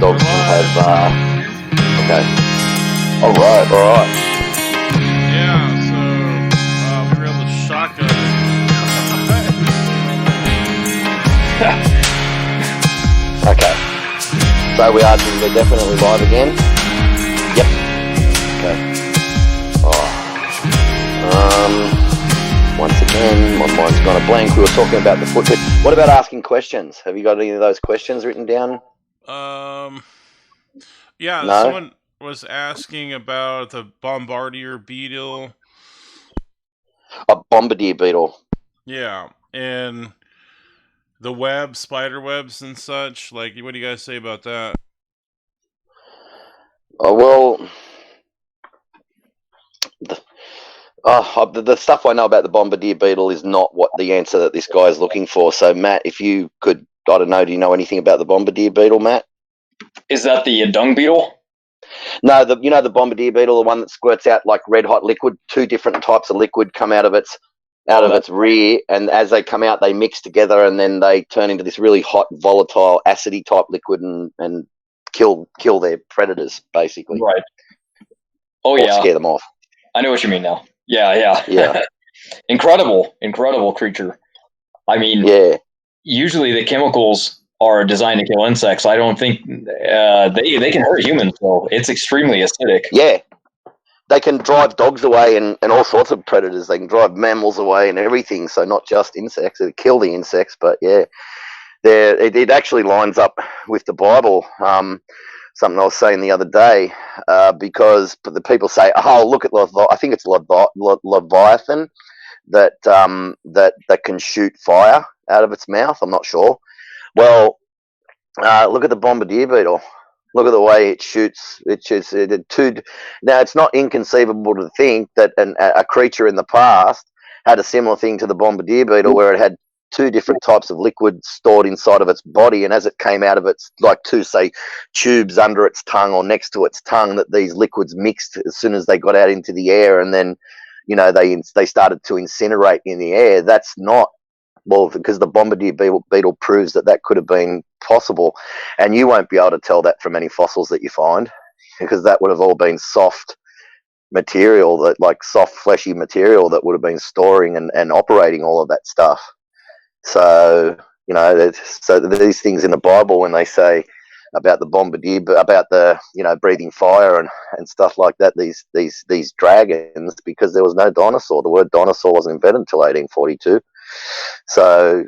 dogs can have. Okay. All right. Yeah, so we were able to shotgun it. Okay. So we're definitely live again. Yep. Okay. Once again, my mind's gone a blank. We were talking about the foot. What about asking questions? Have you got any of those questions written down? Yeah, No? someone was asking about the bombardier beetle. A bombardier beetle. Yeah, and the spider webs and such. Like, what do you guys say about that? Oh, well, the stuff I know about the bombardier beetle is not what the answer that this guy is looking for. So, Matt, if you could, I don't know, do you know anything about the bombardier beetle, Matt? Is that the dung beetle? No, the bombardier beetle, the one that squirts out like red hot liquid. Two different types of liquid come out of its rear, and as they come out, they mix together, and then they turn into this really hot, volatile, acidy type liquid, and kill their predators, basically. Right. Oh, or yeah. Scare them off. I know what you mean now. Yeah. Incredible creature. I mean, yeah. Usually the chemicals are designed to kill insects. I don't think they can hurt humans, so it's extremely acidic. Yeah. They can drive dogs away and all sorts of predators. They can drive mammals away and everything, so not just insects. They kill the insects, but yeah. It actually lines up with the Bible. Something I was saying the other day, because the people say, "Oh, look at I think it's Leviathan that can shoot fire out of its mouth." I'm not sure. Well, look at the bombardier beetle. Look at the way it shoots. Now, it's not inconceivable to think that a creature in the past had a similar thing to the bombardier beetle, where it had two different types of liquid stored inside of its body, and as it came out of its, like two, say, tubes under its tongue or next to its tongue, that these liquids mixed as soon as they got out into the air, and then, they started to incinerate in the air. That's not, well, because the bombardier beetle proves that could have been possible, and you won't be able to tell that from any fossils that you find, because that would have all been soft material, that like soft fleshy material that would have been storing and operating all of that stuff. So so these things in the Bible, when they say about the bombardier, about the breathing fire and stuff like that, these dragons, because there was no dinosaur. The word dinosaur wasn't invented until 1842. So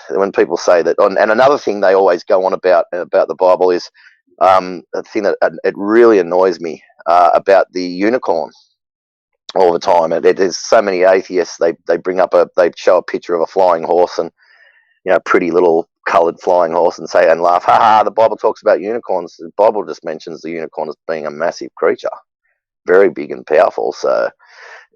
when people say that, and another thing they always go on about the Bible is a thing that it really annoys me about the unicorn all the time. There's so many atheists. They bring up they show a picture of a flying horse and pretty little coloured flying horse and say and laugh, ha, the Bible talks about unicorns. The Bible just mentions the unicorn as being a massive creature, very big and powerful. So.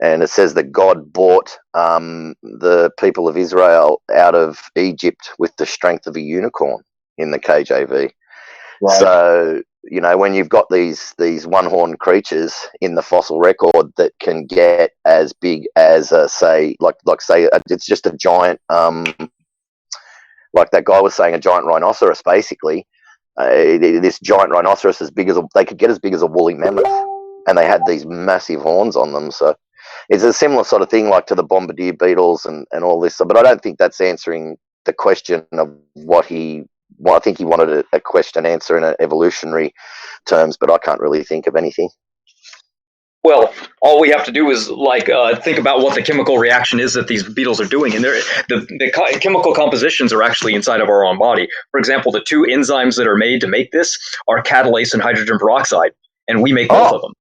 And it says that God brought the people of Israel out of Egypt with the strength of a unicorn in the KJV. Right. So, when you've got these one-horned creatures in the fossil record that can get as big as, say, it's just a giant, like that guy was saying, a giant rhinoceros, basically. This giant rhinoceros, they could get as big as a woolly mammoth, and they had these massive horns on them. So it's a similar sort of thing like to the bombardier beetles and all this. But I don't think that's answering the question of what I think he wanted a question answer in evolutionary terms, but I can't really think of anything. Well, all we have to do is think about what the chemical reaction is that these beetles are doing, and the chemical compositions are actually inside of our own body. For example, the two enzymes that are made to make this are catalase and hydrogen peroxide, and we make both of them.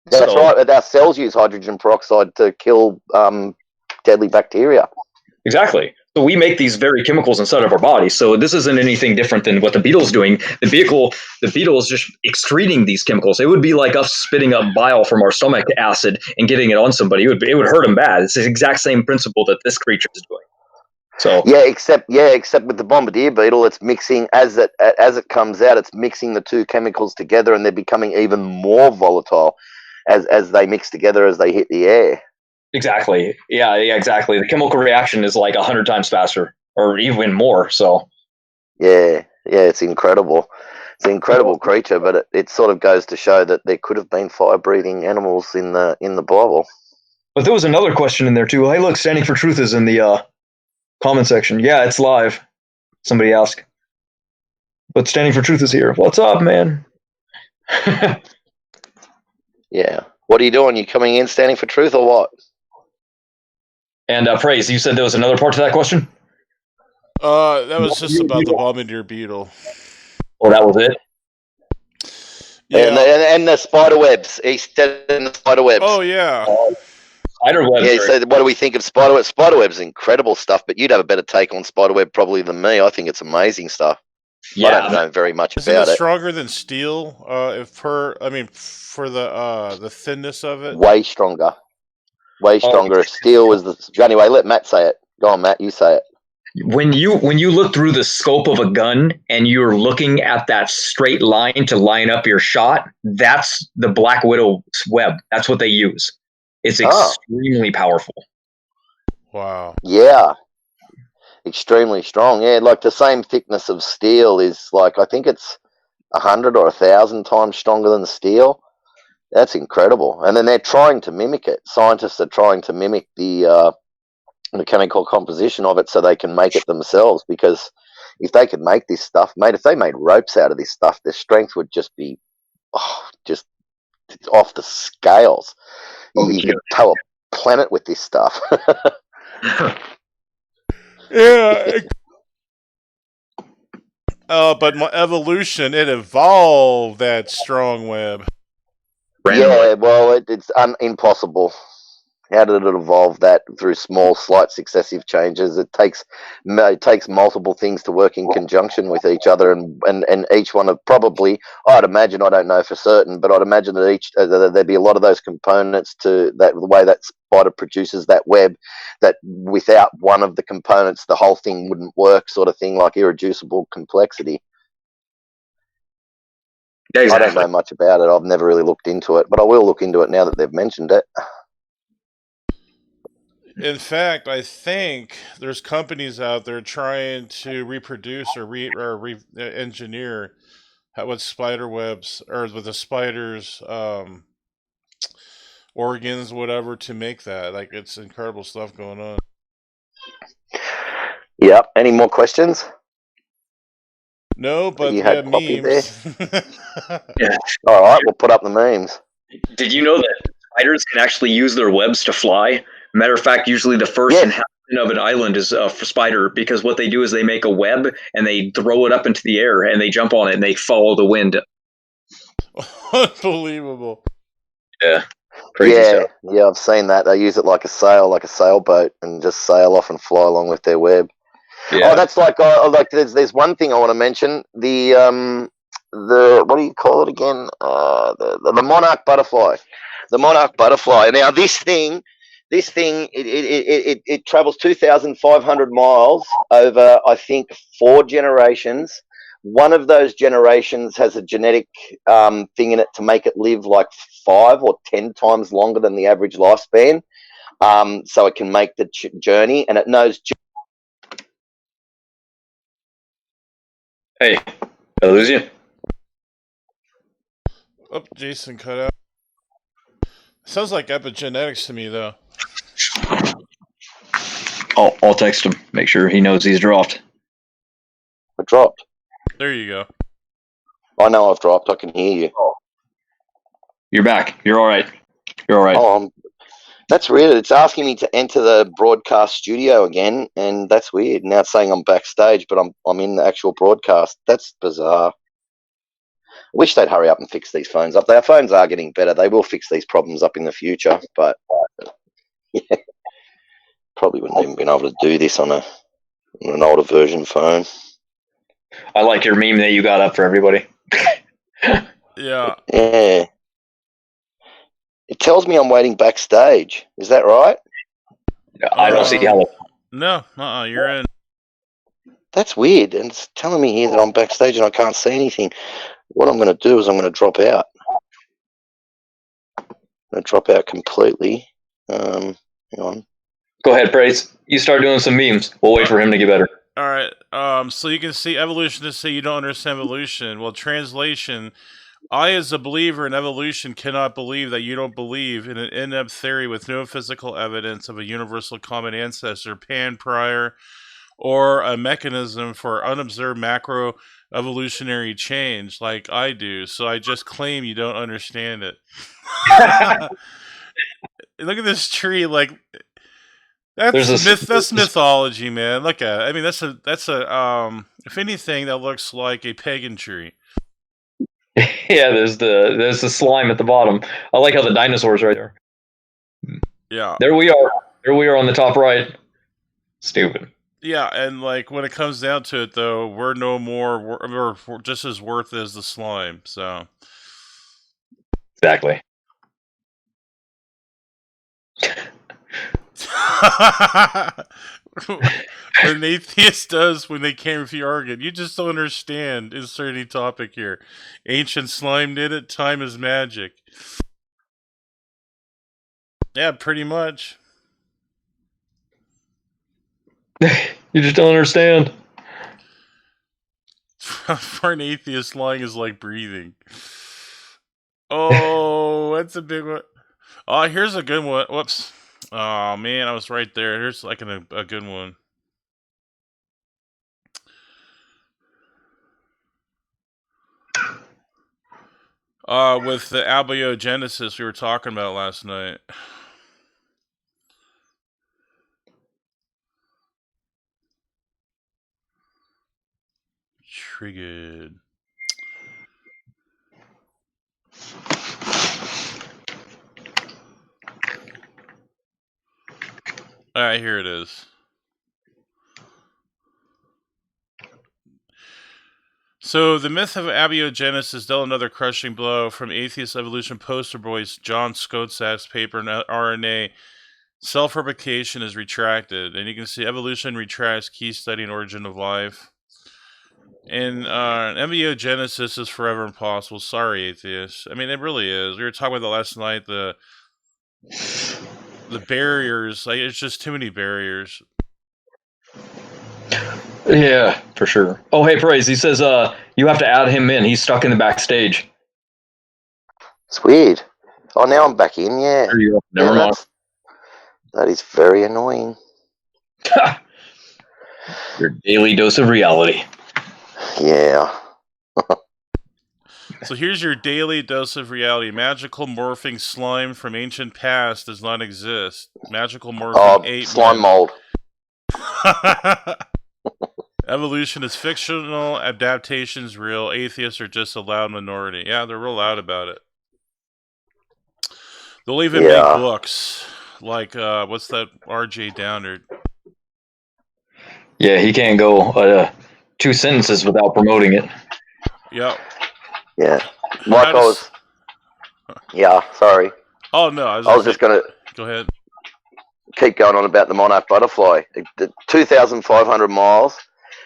That's right. Our cells use hydrogen peroxide to kill deadly bacteria. Exactly. So we make these very chemicals inside of our body. So this isn't anything different than what the beetle's doing. The beetle is just excreting these chemicals. It would be like us spitting up bile from our stomach acid and getting it on somebody. It would hurt them bad. It's the exact same principle that this creature is doing. So except with the bombardier beetle, it's mixing as it comes out. It's mixing the two chemicals together, and they're becoming even more volatile as they mix together as they hit the air. Exactly. Yeah, exactly. The chemical reaction is like 100 times faster, or even more. So. Yeah, it's incredible. It's an incredible creature, but it sort of goes to show that there could have been fire-breathing animals in the Bible. But there was another question in there too. Hey, look, Standing for Truth is in the comment section. Yeah, it's live. Somebody asked. But Standing for Truth is here. What's up, man? Yeah. What are you doing? You coming in Standing for Truth or what? And Praise, you said there was another part to that question? That was just about the bombardier beetle. Oh, that was it? Yeah. And the spider webs. He said in the spider webs. Oh, yeah. Spider webs. Yeah, he said, what do we think of spider webs? Spider webs incredible stuff, but you'd have a better take on spider web probably than me. I think it's amazing stuff. Yeah, I don't know very much Isn't about it it. Stronger than steel? For the thinness of it. Way stronger. Way stronger. If steel was the anyway, let Matt say it. Go on, Matt. You say it. When you look through the scope of a gun and you're looking at that straight line to line up your shot, that's the Black Widow's web. That's what they use. It's extremely powerful. Wow. Yeah. Extremely strong. Yeah, like the same thickness of steel is like I think it's 100 or 1,000 times stronger than steel. That's incredible. And then they're trying to mimic it. Scientists are trying to mimic the chemical composition of it so they can make it themselves, because if they could make this stuff, mate, if they made ropes out of this stuff, their strength would just be just off the scales. You could tow a planet with this stuff. Yeah. But my evolution, it evolved that strong web. Yeah, well, it's impossible. How did it evolve that through small, slight, successive changes? It takes multiple things to work in conjunction with each other, and each one of probably, I'd imagine, I don't know for certain, but I'd imagine that there'd be a lot of those components to that, the way that spider produces that web, that without one of the components, the whole thing wouldn't work, sort of thing, like irreducible complexity. Yeah, exactly. I don't know much about it. I've never really looked into it, but I will look into it now that they've mentioned it. In fact, I think there's companies out there trying to reproduce or engineer what spider webs or with the spiders' organs, whatever, to make that. Like, it's incredible stuff going on. Yep. Any more questions? No, but we have memes. Yeah. All right, we'll put up the memes. Did you know that spiders can actually use their webs to fly? Matter of fact, usually the first inhabitant of an island is a spider, because what they do is they make a web and they throw it up into the air and they jump on it and they follow the wind. Unbelievable. Yeah. Crazy stuff. Yeah, I've seen that. They use it like a sailboat, and just sail off and fly along with their web. Yeah. Oh, that's like there's one thing I want to mention. The what do you call it again? The monarch butterfly. The monarch butterfly. Now this thing it travels 2,500 miles over, I think, 4 generations. One of those generations has a genetic thing in it to make it live like 5 or 10 times longer than the average lifespan. So it can make the journey, and it knows. Hey, did I lose you? Oh, Jason cut out. Sounds like epigenetics to me, though. I'll text him. Make sure he knows he's dropped. I dropped. There you go. I know I've dropped. I can hear you. You're back. You're all right. You're all right. Oh, that's weird. It's asking me to enter the broadcast studio again, and that's weird. Now it's saying I'm backstage, but I'm in the actual broadcast. That's bizarre. I wish they'd hurry up and fix these phones up. Their phones are getting better. They will fix these problems up in the future, but yeah, probably wouldn't even been able to do this on an older version phone. I like your meme that you got up for everybody. Yeah. Yeah. It tells me I'm waiting backstage. Is that right? I don't see how. No, you're in. That's weird. And it's telling me here that I'm backstage and I can't see anything. What I'm going to do is I'm going to drop out. I'm going to drop out completely. Hang on. Go ahead, Praise. You start doing some memes. We'll wait for him to get better. All right. So you can see evolutionists say you don't understand evolution. Well, translation. I, as a believer in evolution, cannot believe that you don't believe in an in-depth theory with no physical evidence of a universal common ancestor, pan prior, or a mechanism for unobserved macro evolutionary change like I do. So I just claim you don't understand it. Look at this tree, like There's that's mythology, man. Look at it. I mean, that's a if anything, that looks like a pagan tree. yeah, there's the slime at the bottom. I like how the dinosaurs right there. Yeah. There we are. There we are on the top right. Stupid. Yeah, and like when it comes down to it, though, we're no more. We're just as worth as the slime. So Exactly. what an atheist does when they can't refute argument. You just don't understand. Insert any topic here. Ancient slime did it. Time is magic. Yeah, pretty much. You just don't understand. For an atheist, lying is like breathing. Oh, that's a big one. Oh, here's a good one. Whoops. Oh man, I was right there. Here's like a good one. With the abiogenesis we were talking about last night. Triggered. Alright, here it is. So, the myth of abiogenesis dealt another crushing blow from atheist evolution poster boys John Skotzak's paper in RNA. Self-replication is retracted, and you can see evolution retracts key study and origin of life. And embryogenesis is forever impossible. Sorry, atheists. I mean, it really is. We were talking about that last night. The barriers, like it's just too many barriers. Yeah, for sure. Oh, hey, Praise. He says, you have to add him in. He's stuck in the backstage. It's weird. Oh, now I'm back in. Yeah. Never mind. That is very annoying. Your daily dose of reality. Yeah. So here's your daily dose of reality. Magical morphing slime from ancient past does not exist. Magical morphing ape slime mold. Evolution is fictional. Adaptation's real. Atheists are just a loud minority. Yeah, they're real loud about it. They'll even make books like what's that R.J. Downard? Yeah, he can't go 2 sentences without promoting it. Yep. Yeah. Like I was. Yeah, sorry. Oh no, I was just gonna go ahead. Keep going on about the monarch butterfly. 2,500 miles,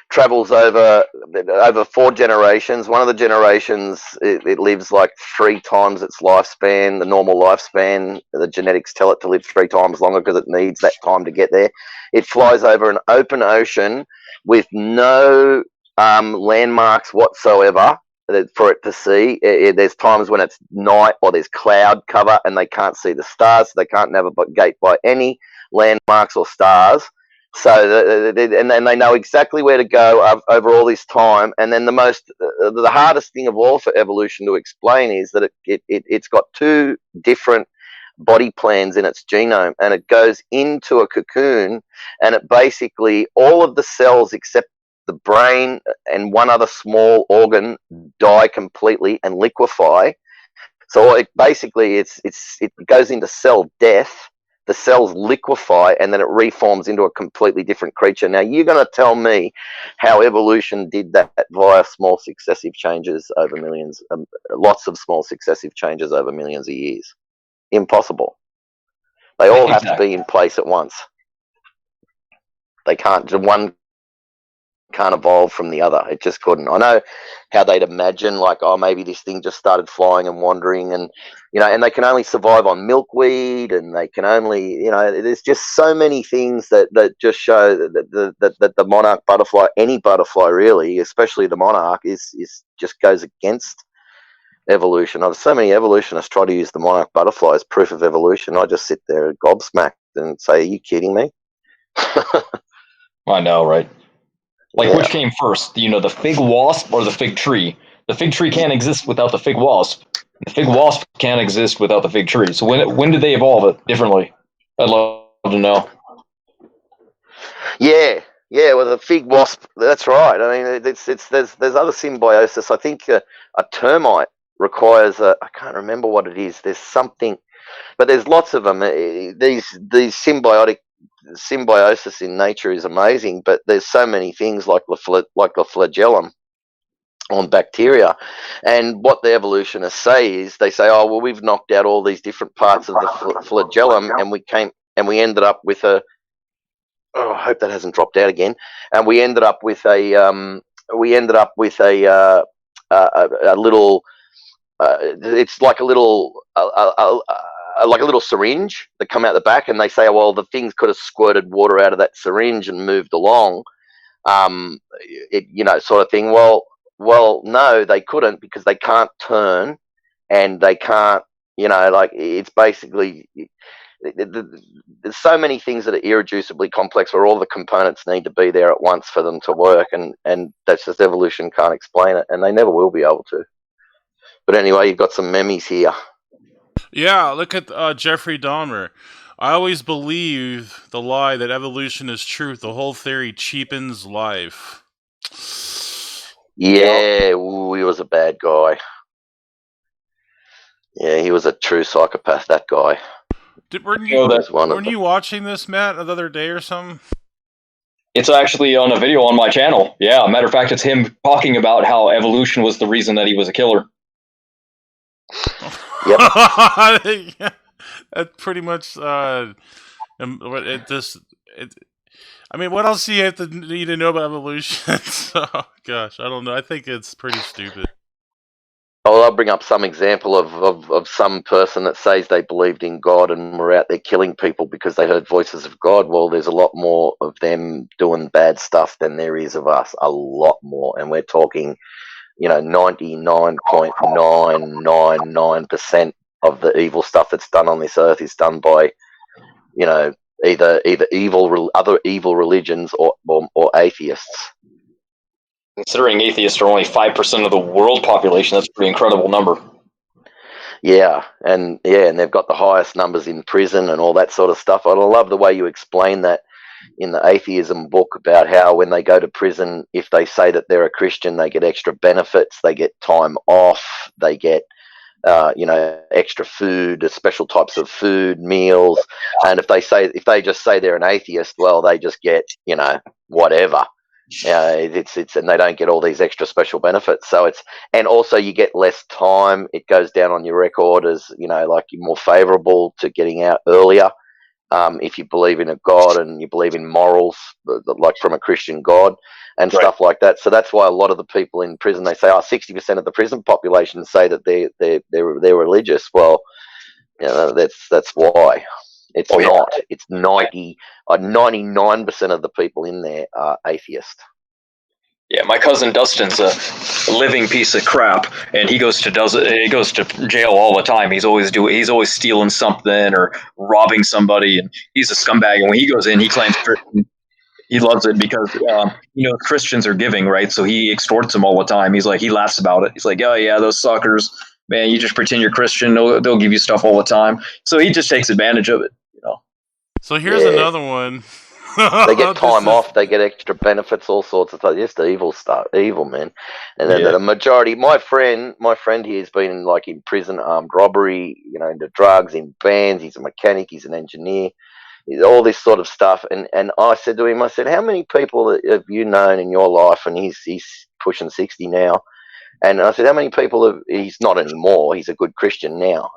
travels over 4 generations. One of the generations, it lives like 3 times its lifespan, the normal lifespan. The genetics tell it to live 3 times longer because it needs that time to get there. It flies over an open ocean with no landmarks whatsoever for it to see. There's times when it's night or there's cloud cover and they can't see the stars, so they can't navigate by any landmarks or stars. So and then they know exactly where to go over all this time. And then the hardest thing of all for evolution to explain is that it's got 2 different body plans in its genome, and it goes into a cocoon, and it basically all of the cells except the brain and one other small organ die completely and liquefy. So it goes into cell death. The cells liquefy and then it reforms into a completely different creature. Now, you're going to tell me how evolution did that via small successive changes over millions, lots of small successive changes over millions of years. Impossible. They all have to be in place at once. They can't, one can't evolve from the other. It just couldn't. I know how they'd imagine, like, oh, maybe this thing just started flying and wandering, and and they can only survive on milkweed, and they can only, there's just so many things that just show that the monarch butterfly, any butterfly really, especially the monarch, is just goes against evolution. There's so many evolutionists try to use the monarch butterfly as proof of evolution. I just sit there gobsmacked and say, "Are you kidding me?" I know, right? Like, Yeah. which came first? The fig wasp or the fig tree? The fig tree can't exist without the fig wasp. The fig wasp can't exist without the fig tree. So when did they evolve it differently? I'd love to know. Yeah, well, the fig wasp. That's right. I mean, there's other symbiosis. I think a termite requires I can't remember what it is. There's something, but there's lots of them. These symbiosis in nature is amazing, but there's so many things like the flagellum on bacteria, and what the evolutionists say is they say, oh well, we've knocked out all these different parts of the flagellum, and we ended up with a, oh, I hope that hasn't dropped out again. And we ended up with a little. It's like a little like a little syringe that come out the back, and they say, oh, well, the things could have squirted water out of that syringe and moved along, sort of thing. Well, no, they couldn't, because they can't turn, and they can't, like, it's basically. There's so many things that are irreducibly complex, where all the components need to be there at once for them to work, and that's just evolution can't explain it, and they never will be able to. But anyway, you've got some memes here. Yeah, look at Jeffrey Dahmer. I always believe the lie that evolution is truth. The whole theory cheapens life. Yeah, ooh, he was a bad guy. Yeah, he was a true psychopath, that guy. Weren't you watching this, Matt, the other day or something? It's actually on a video on my channel. Yeah, matter of fact, it's him talking about how evolution was the reason that he was a killer. Yep. That's pretty much. I mean, what else do you need to know about evolution? Oh gosh, I don't know. I think it's pretty stupid. Oh, I'll bring up some example of some person that says they believed in God and were out there killing people because they heard voices of God. Well, there's a lot more of them doing bad stuff than there is of us. A lot more. And we're talking, 99.999% of the evil stuff that's done on this earth is done by, either other evil religions or atheists. Considering atheists are only 5% of the world population, that's a pretty incredible number. Yeah, and they've got the highest numbers in prison and all that sort of stuff. I love the way you explain that in the atheism book, about how when they go to prison, if they say that they're a Christian, they get extra benefits, they get time off, they get extra food, special types of food, meals. And if they just say they're an atheist, well, they just get whatever. It's and they don't get all these extra special benefits. So and also you get less time. It goes down on your record as like you're more favourable to getting out earlier. If you believe in a God and you believe in morals, like from a Christian God and stuff like that. So that's why a lot of the people in prison, they say, 60% of the prison population say that they're religious. Well, that's why. It's not. It's 99% of the people in there are atheist. Yeah, my cousin Dustin's a living piece of crap, and he goes to jail all the time. He's always stealing something or robbing somebody, and he's a scumbag. And when he goes in, he claims he loves it because Christians are giving, right? So he extorts them all the time. He's like, he laughs about it. He's like, oh yeah, those suckers, man. You just pretend you're Christian. They'll give you stuff all the time. So he just takes advantage of it. So here's another one. They get time off, they get extra benefits, all sorts of stuff. Just evil stuff, evil, man. And then the majority, my friend here has been in prison, armed robbery, into drugs, in bands. He's a mechanic, he's an engineer, all this sort of stuff. And I said to him, how many people have you known in your life? And he's pushing 60 now. And I said, how many people have, he's not anymore, he's a good Christian now,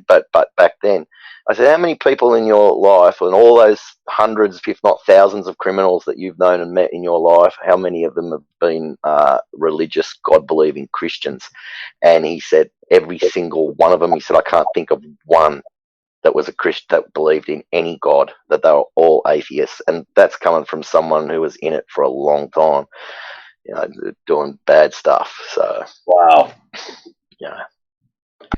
but back then, I said, how many people in your life, and all those hundreds, if not thousands of criminals that you've known and met in your life, how many of them have been religious, God-believing Christians? And he said, every single one of them. He said, I can't think of one that was a Christian that believed in any God, that they were all atheists. And that's coming from someone who was in it for a long time, doing bad stuff. So, Wow. yeah.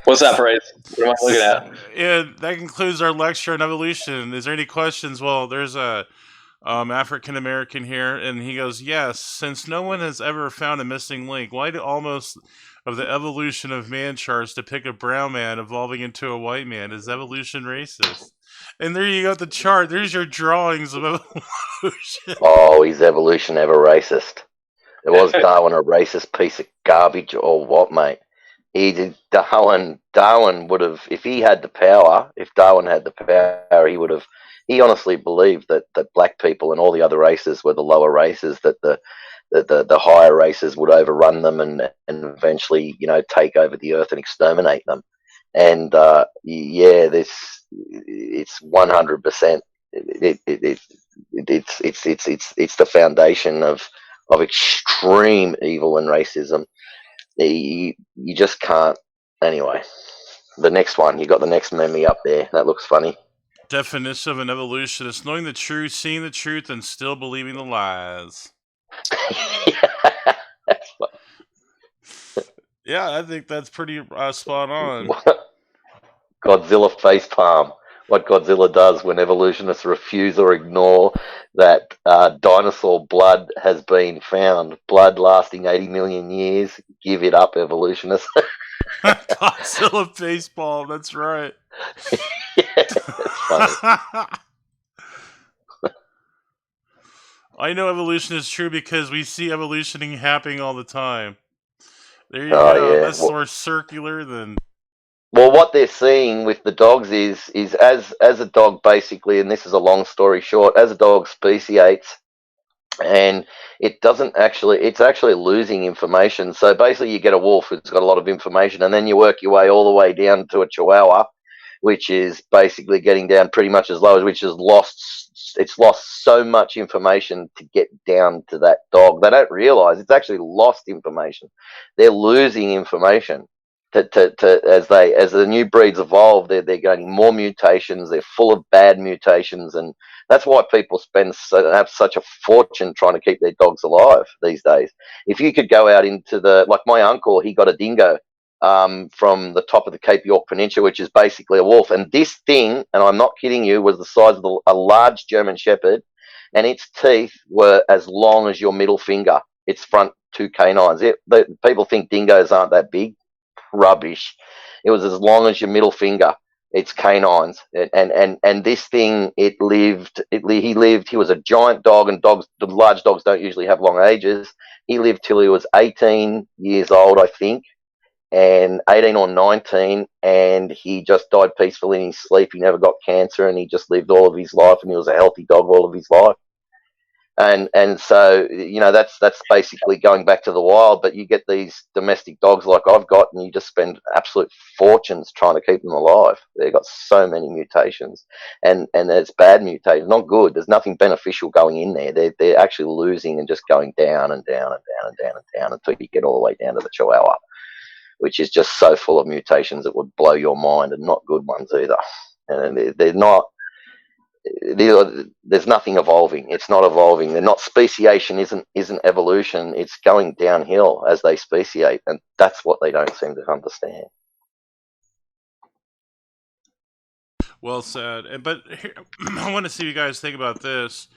What's that phrase? What am I looking at? Yeah, that concludes our lecture on evolution. Is there any questions? Well, there's a African American here, and he goes, yes, since no one has ever found a missing link, why do almost of the evolution of man charts depict a brown man evolving into a white man? Is evolution racist? And there you got the chart. There's your drawings of evolution. Oh, is evolution ever racist? It was Darwin a racist piece of garbage or what, mate? He did. Darwin would have, if he had the power, if Darwin had the power, he honestly believed that black people and all the other races were the lower races, that the higher races would overrun them and eventually, take over the earth and exterminate them. And it's 100%. It's the foundation of extreme evil and racism. You just can't. Anyway, the next one, you got the next meme up there. That looks funny. Definition of an evolutionist: knowing the truth, seeing the truth, and still believing the lies. That's funny. Yeah, I think that's pretty spot on. Godzilla facepalm. What Godzilla does when evolutionists refuse or ignore that dinosaur blood has been found, blood lasting 80 million years, give it up, evolutionists. Godzilla facepalm, that's right. Yeah, that's funny. I know evolution is true because we see evolutioning happening all the time. There you go. Yeah. That's more circular than. Well, what they're seeing with the dogs is as a dog, basically, and this is a long story short, as a dog speciates, and it's actually losing information. So basically you get a wolf who's got a lot of information, and then you work your way all the way down to a Chihuahua, which is basically getting down pretty much as low as, which has lost so much information to get down to that dog. They don't realize it's actually lost information. They're losing information. As the new breeds evolve, they're getting more mutations. They're full of bad mutations, and that's why people have such a fortune trying to keep their dogs alive these days. If you could go out into like my uncle, he got a dingo from the top of the Cape York Peninsula, which is basically a wolf. And this thing, and I'm not kidding you, was the size of a large German Shepherd, and its teeth were as long as your middle finger. Its front two canines. People think dingoes aren't that big. Rubbish. It was as long as your middle finger. Its canines, and this thing, he was a giant dog, and the large dogs don't usually have long ages. He lived till he was 18 years old, I think, and 18 or 19, and he just died peacefully in his sleep. He never got cancer, and he just lived all of his life, and he was a healthy dog all of his life. And so, that's basically going back to the wild. But you get these domestic dogs like I've got, and you just spend absolute fortunes trying to keep them alive. They've got so many mutations, and it's bad mutations, not good. There's nothing beneficial going in there. They're actually losing and just going down and down and down and down and down until you get all the way down to the Chihuahua, which is just so full of mutations it would blow your mind, and not good ones either. And they're not. There's nothing evolving. It's not evolving. They're not. Speciation isn't evolution. It's going downhill as they speciate, and that's what they don't seem to understand. Well said. But here, I want to see what you guys think about this.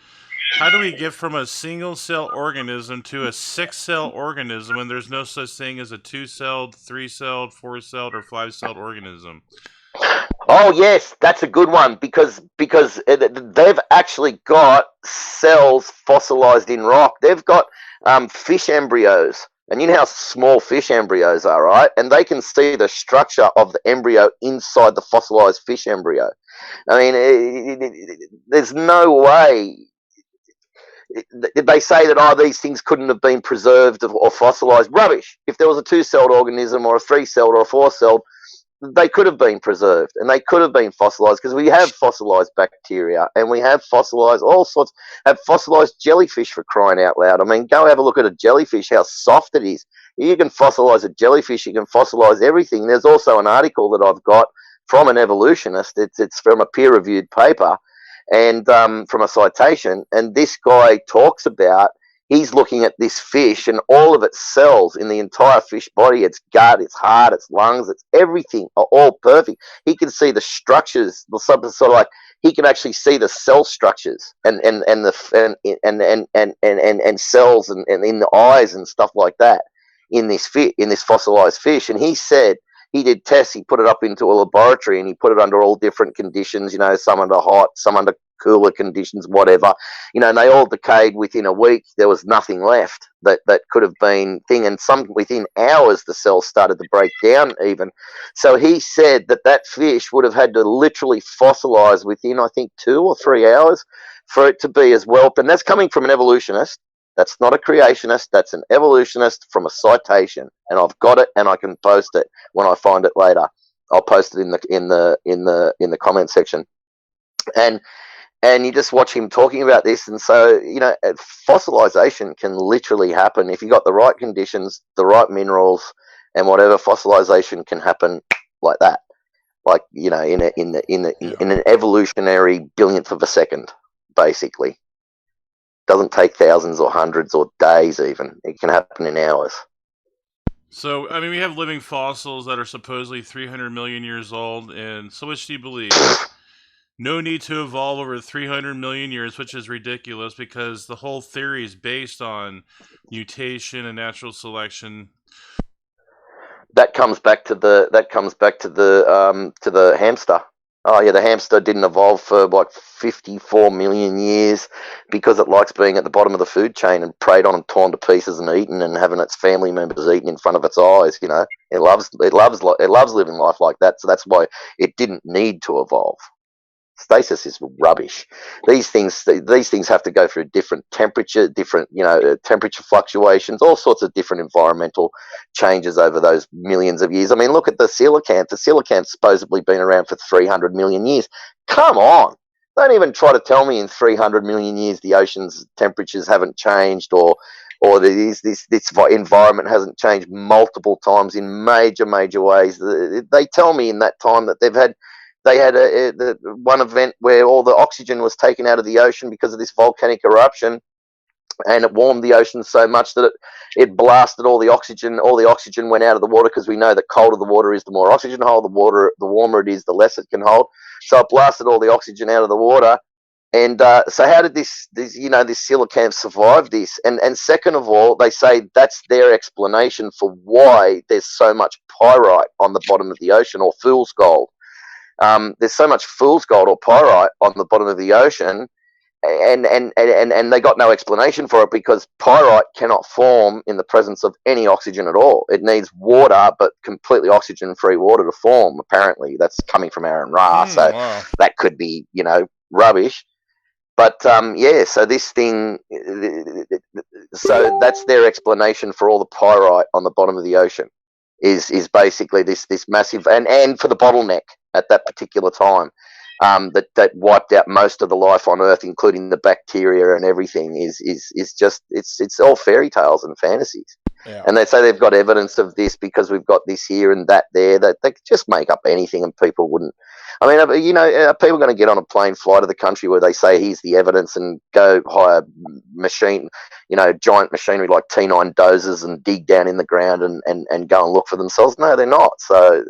How do we get from a single-cell organism to a 6-cell organism when there's no such thing as a 2-celled, 3-celled, 4-celled, or 5-celled organism? Oh yes, that's a good one, because they've actually got cells fossilized in rock. They've got fish embryos, and you know how small fish embryos are, right? And they can see the structure of the embryo inside the fossilized fish embryo. I mean, there's no way. they say that these things couldn't have been preserved or fossilized. Rubbish. If there was a 2-celled organism or a 3-celled or a 4-celled, they could have been preserved and they could have been fossilized, because we have fossilized bacteria and we have fossilized all sorts, have fossilized jellyfish, for crying out loud. I mean, go have a look at a jellyfish, how soft it is. You can fossilize a jellyfish, you can fossilize everything. There's also an article that I've got from an evolutionist. It's from a peer-reviewed paper and from a citation. And this guy talks about, he's looking at this fish and all of its cells in the entire fish body, its gut, its heart, its lungs, its everything are all perfect. He can see the structures, the sort of like, he can actually see the cell structures and cells and in the eyes and stuff like that in this fossilized fish. And he said he did tests, he put it up into a laboratory and he put it under all different conditions, some under hot, some under cooler conditions, whatever, and they all decayed within a week. There was nothing left that could have been thing, and some within hours the cells started to break down even. So he said that fish would have had to literally fossilize within, I think, 2 or 3 hours for it to be as well. And that's coming from an evolutionist. That's not a creationist. That's an evolutionist from a citation, and I've got it, and I can post it when I find it later. I'll post it in the comment section, and you just watch him talking about this. And so, fossilization can literally happen if you got the right conditions, the right minerals, and whatever. Fossilization can happen like that, like in an evolutionary billionth of a second, basically. Doesn't take thousands or hundreds or days even. It can happen in hours. So, I mean, we have living fossils that are supposedly 300 million years old, and so which do you believe? No need to evolve over 300 million years, which is ridiculous because the whole theory is based on mutation and natural selection. That comes back to the hamster. Oh yeah, the hamster didn't evolve for like 54 million years because it likes being at the bottom of the food chain and preyed on and torn to pieces and eaten and having its family members eaten in front of its eyes. It loves living life like that. So that's why it didn't need to evolve. Stasis is rubbish. These things have to go through different temperature, temperature fluctuations, all sorts of different environmental changes over those millions of years. I mean, look at the coelacanth. The coelacanth's supposedly been around for 300 million years. Come on. Don't even try to tell me in 300 million years the ocean's temperatures haven't changed or this environment hasn't changed multiple times in major ways. They tell me in that time that they had one event where all the oxygen was taken out of the ocean because of this volcanic eruption, and it warmed the ocean so much that it blasted all the oxygen. All the oxygen went out of the water, because we know that colder the water is, the more oxygen hold. The warmer it is, the less it can hold. So it blasted all the oxygen out of the water. And so how did this coelacanth survive this? And second of all, they say that's their explanation for why there's so much pyrite on the bottom of the ocean, or fool's gold. There's so much fool's gold or pyrite on the bottom of the ocean, and they got no explanation for it, because pyrite cannot form in the presence of any oxygen at all. It needs water, but completely oxygen-free water to form, apparently. That's coming from Aaron Ra, so wow. That could be, rubbish. But, so this thing, so that's their explanation for all the pyrite on the bottom of the ocean, is basically this massive, and for the bottleneck at that particular time, that wiped out most of the life on Earth, including the bacteria and everything, is just it's all fairy tales and fantasies. Yeah. And they say they've got evidence of this because we've got this here and that there. That they could just make up anything, and people wouldn't. I mean, are people going to get on a plane, fly to the country where they say here's the evidence, and go hire giant machinery like T9 dozers and dig down in the ground and go and look for themselves? No, they're not. So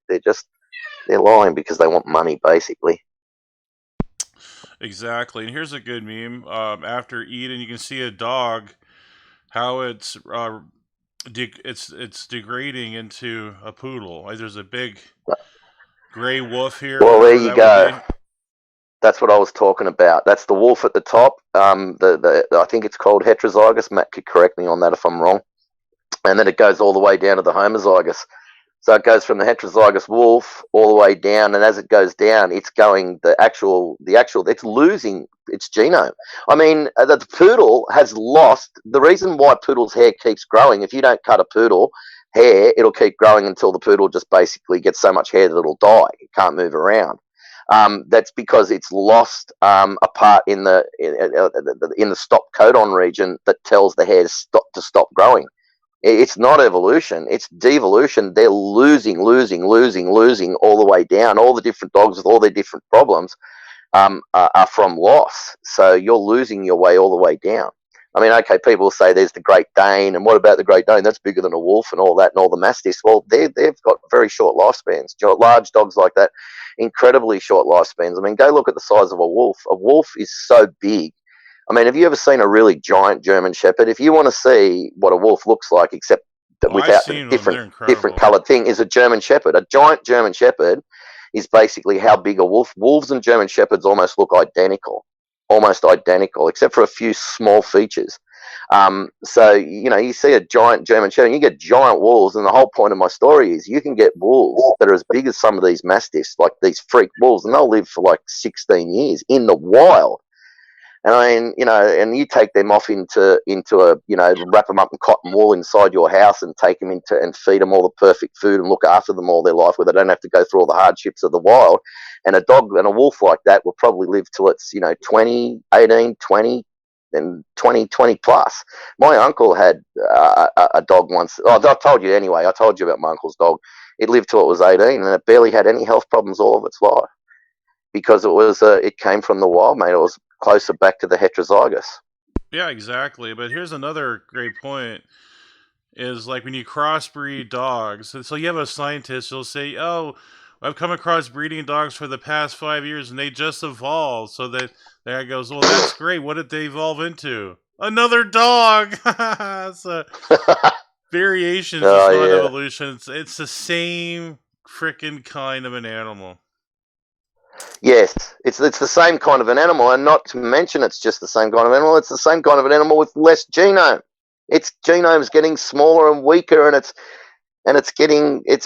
they're lying because they want money, basically. Exactly. And here's a good meme. After eating, you can see a dog, how it's degrading into a poodle. Like, there's a big gray wolf here. Well, there you go. That's what I was talking about. That's the wolf at the top. I think it's called heterozygous. Matt could correct me on that if I'm wrong. And then it goes all the way down to the homozygous. So it goes from the heterozygous wolf all the way down, and as it goes down, it's going it's losing its genome. I mean, the poodle has lost. The reason why poodle's hair keeps growing, if you don't cut a poodle hair, it'll keep growing until the poodle just basically gets so much hair that it'll die. It can't move around. That's because it's lost a part in the stop codon region that tells the hair to stop growing. It's not evolution, it's devolution. They're losing all the way down. All the different dogs with all their different problems are from loss. So you're losing your way all the way down. I mean, okay, people say there's the Great Dane, and what about the Great Dane? That's bigger than a wolf and all that, and all the Mastiffs. Well, they've got very short lifespans. Large dogs like that, incredibly short lifespans. I mean, go look at the size of a wolf. A wolf is so big. I mean, have you ever seen a really giant German Shepherd? If you want to see what a wolf looks like, except that without the different coloured thing, is a German Shepherd. A giant German Shepherd is basically how big a wolf. Wolves and German Shepherds almost look identical, except for a few small features. So, you see a giant German Shepherd, you get giant wolves, and the whole point of my story is you can get wolves that are as big as some of these Mastiffs, like these freak wolves, and they'll live for like 16 years in the wild. And I mean, and you take them off into a, wrap them up in cotton wool inside your house and take them into and feed them all the perfect food and look after them all their life where they don't have to go through all the hardships of the wild. And a dog and a wolf like that will probably live till it's, 20, 18, 20, and 20 plus. My uncle had a dog once. Oh, I told you anyway. I told you about my uncle's dog. It lived till it was 18 and it barely had any health problems all of its life because it came from the wild, mate. It was closer back to the heterozygous. Yeah, exactly. But here's another great point is like when you crossbreed dogs. So you have a scientist who'll say, "Oh, I've come across breeding dogs for the past 5 years and they just evolved." So that guy goes, "Well, that's great. What did they evolve into? Another dog." So variations is not evolution. It's the same freaking kind of an animal. Yes, it's the same kind of an animal, and not to mention it's just the same kind of animal. It's the same kind of an animal with less genome. Its genome's getting smaller and weaker, and it's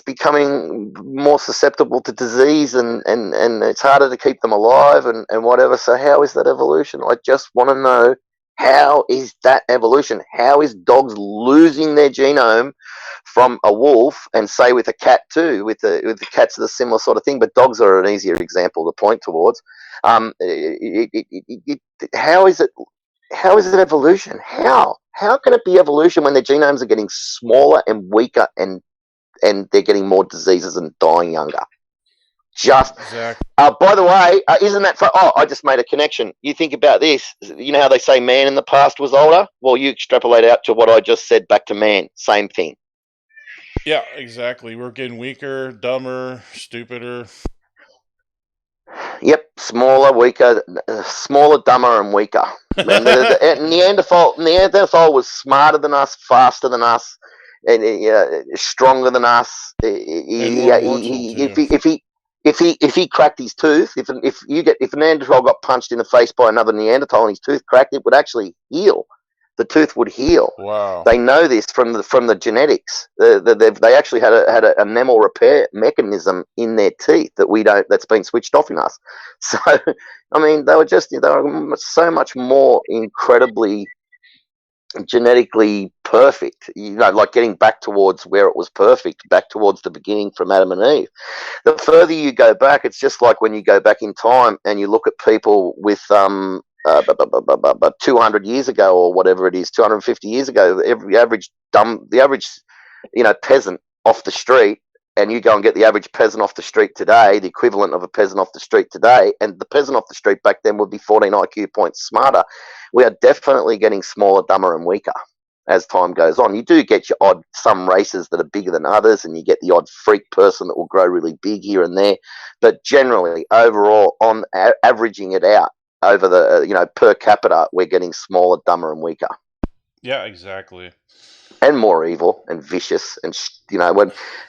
becoming more susceptible to disease, and it's harder to keep them alive, and whatever. So how is that evolution? I just want to know, how is that evolution? How is dogs losing their genome from a wolf, and say with a cat too? With the cats, are the similar sort of thing, but dogs are an easier example to point towards. How is it? How is it evolution? How can it be evolution when their genomes are getting smaller and weaker, and they're getting more diseases and dying younger? Exactly. By the way, isn't that I just made a connection. You think about this. You know how they say man in the past was older? Well, you extrapolate out to what I just said back to man. Same thing. Yeah, exactly. We're getting weaker, dumber, stupider. Yep, smaller, weaker, dumber, and weaker. And Neanderthal was smarter than us, faster than us, and stronger than us. If he cracked his tooth, if a Neanderthal got punched in the face by another Neanderthal and his tooth cracked, it would actually heal. The tooth would heal. Wow! They know this from the genetics. They actually had a enamel repair mechanism in their teeth that we don't. That's been switched off in us. So, I mean, they were so much more incredibly genetically perfect, like getting back towards where it was perfect, back towards the beginning from Adam and Eve. The further you go back, it's just like when you go back in time and you look at people with 200 years ago or whatever it is, 250 years ago, the average peasant off the street, and you go and get the average peasant off the street today, the equivalent of a peasant off the street today, and the peasant off the street back then would be 14 IQ points smarter. We are definitely getting smaller, dumber, and weaker as time goes on. You do get your some races that are bigger than others, and you get the odd freak person that will grow really big here and there. But generally, overall, on averaging it out over the per capita, we're getting smaller, dumber, and weaker. Yeah, exactly. And more evil and vicious, and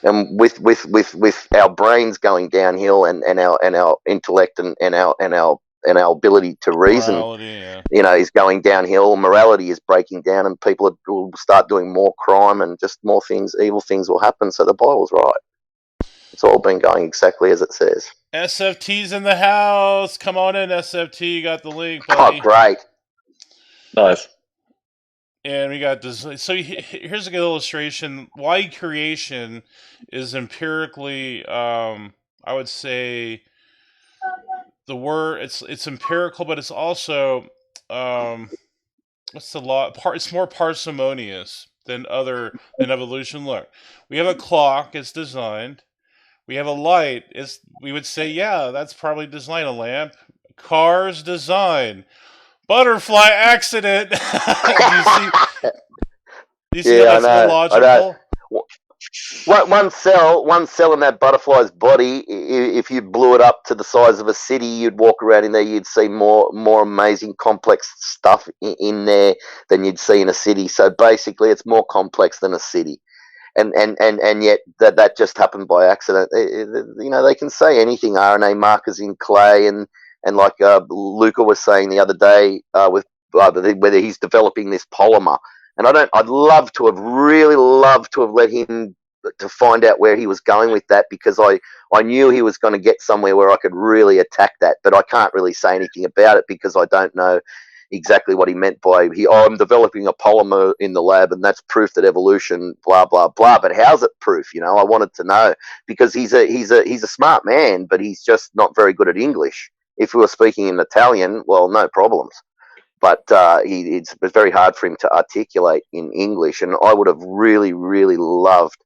with our brains going downhill, and our intellect and our ability to reason, is going downhill. Morality is breaking down, and people will start doing more crime, and just more things, evil things will happen. So the Bible's right. It's all been going exactly as it says. SFT's in the house. Come on in, SFT. You got the link, Oh, buddy. great. Nice. And we got this. So here's a good illustration. Why creation is empirically, I would say, the word. It's empirical, but it's also, what's the law? It's more parsimonious than evolution. Look, we have a clock. It's designed. We have a light. We would say, yeah, that's probably designed. A lamp. Cars design. Butterfly accident. Do you see how Yeah, I that's know. illogical? One cell in that butterfly's body. If you blew it up to the size of a city, you'd walk around in there. You'd see more amazing, complex stuff in there than you'd see in a city. So basically, it's more complex than a city. And yet that just happened by accident. They can say anything. RNA markers in clay, and like Luca was saying the other day with whether he's developing this polymer. And I'd really loved to have let him to find out where he was going with that, because I knew he was going to get somewhere where I could really attack that, but I can't really say anything about it because I don't know exactly what he meant by I'm developing a polymer in the lab and that's proof that evolution blah blah blah. But how's it proof? I wanted to know, because he's a smart man, but he's just not very good at English. If we were speaking in Italian, well, no problems. But it's very hard for him to articulate in English, and I would have really, really loved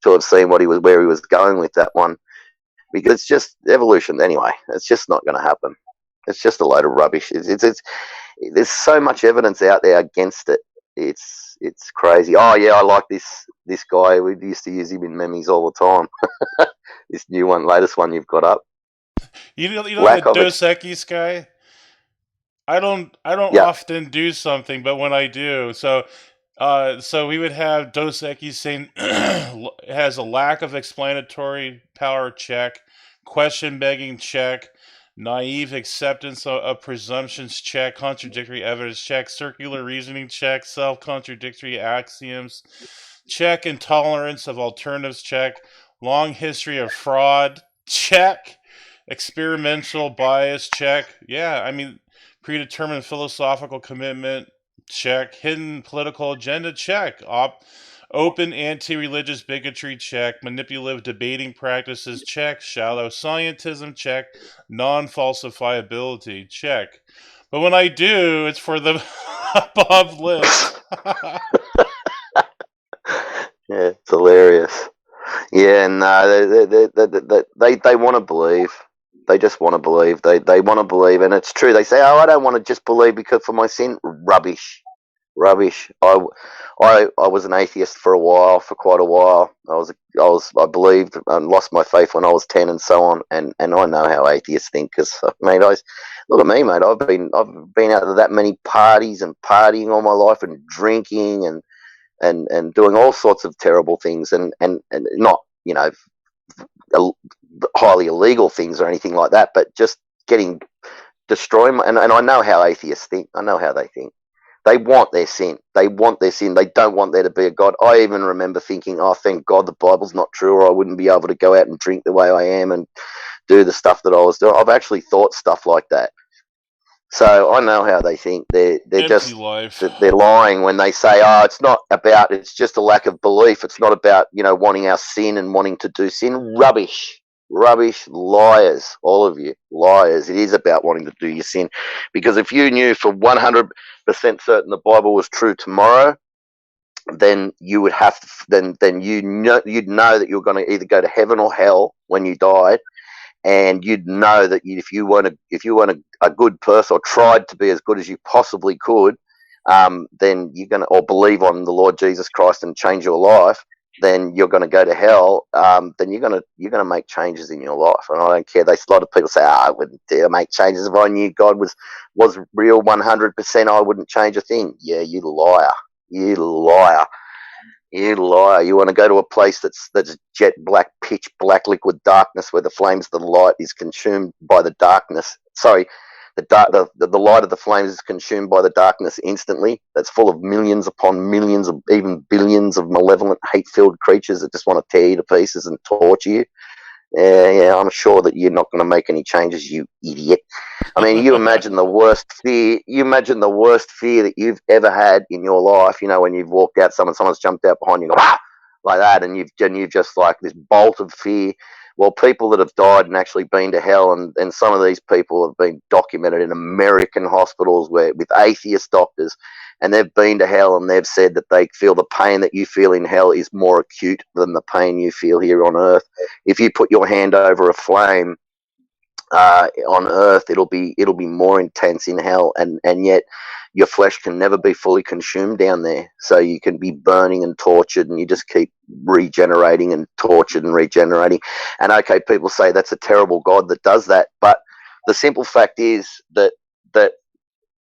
to have seen where he was going with that one, because it's just evolution anyway. It's just not going to happen. It's just a load of rubbish. There's so much evidence out there against it. It's crazy. Oh yeah, I like this guy. We used to use him in memes all the time. This latest one you've got up. You know the Dos Equis guy. I don't often do something, but when I do, so we would have Dos Equis saying has a lack of explanatory power, check, question begging, check, naive acceptance of presumptions, check, contradictory evidence, check, circular reasoning, check, self-contradictory axioms, check, intolerance of alternatives, check, long history of fraud, check, experimental bias, check. Yeah, I mean, predetermined philosophical commitment, check. Hidden political agenda, check. Open anti-religious bigotry, check. Manipulative debating practices, check. Shallow scientism, check. Non-falsifiability, check. But when I do, it's for the above list. Yeah, it's hilarious. Yeah, no, they want to believe. They just want to believe. They want to believe, and it's true. They say, "Oh, I don't want to just believe because for my sin." Rubbish. I was an atheist for quite a while. I believed and lost my faith when I was 10 and so on. And I know how atheists think, because mate, look at me, mate. I've been out to that many parties and partying all my life and drinking and doing all sorts of terrible things and not highly illegal things or anything like that, but just destroying. And I know how atheists think. I know how they think. They want their sin. They don't want there to be a God. I even remember thinking, oh, thank God the Bible's not true, or I wouldn't be able to go out and drink the way I am and do the stuff that I was doing. I've actually thought stuff like that. So I know how they think. They're just life. They're lying when they say, oh, it's just a lack of belief. It's not about, wanting our sin and wanting to do sin. Rubbish, liars, all of you, liars. It is about wanting to do your sin, because if you knew for 100% certain the Bible was true tomorrow, then you would have to, then you'd know that you're going to either go to heaven or hell when you died. And you'd know that if you weren't a good person, or tried to be as good as you possibly could, then you're gonna, or believe on the Lord Jesus Christ and change your life, then you're gonna go to hell. Then you're gonna make changes in your life. And I don't care. A lot of people say, I wouldn't dare make changes if I knew God was real 100%. I wouldn't change a thing. Yeah, you liar. You liar. You liar. You want to go to a place that's jet black, pitch black, liquid darkness, where the flames of the light is consumed by the darkness. Sorry, the light of the flames is consumed by the darkness instantly. That's full of millions upon millions, of even billions of malevolent, hate-filled creatures that just want to tear you to pieces and torture you. Yeah, I'm sure that you're not going to make any changes, you idiot. I mean, you imagine the worst fear. You imagine the worst fear that you've ever had in your life. You know, when you've walked out, someone's jumped out behind you, and go, ah! Like that, and you've just like this bolt of fear. Well, people that have died and actually been to hell, and some of these people have been documented in American hospitals where with atheist doctors, and they've been to hell and they've said that they feel the pain that you feel in hell is more acute than the pain you feel here on earth. If you put your hand over a flame on earth, it'll be more intense in hell, and yet your flesh can never be fully consumed down there. So you can be burning and tortured, and you just keep regenerating and tortured and regenerating. And okay, people say that's a terrible God that does that, but the simple fact is that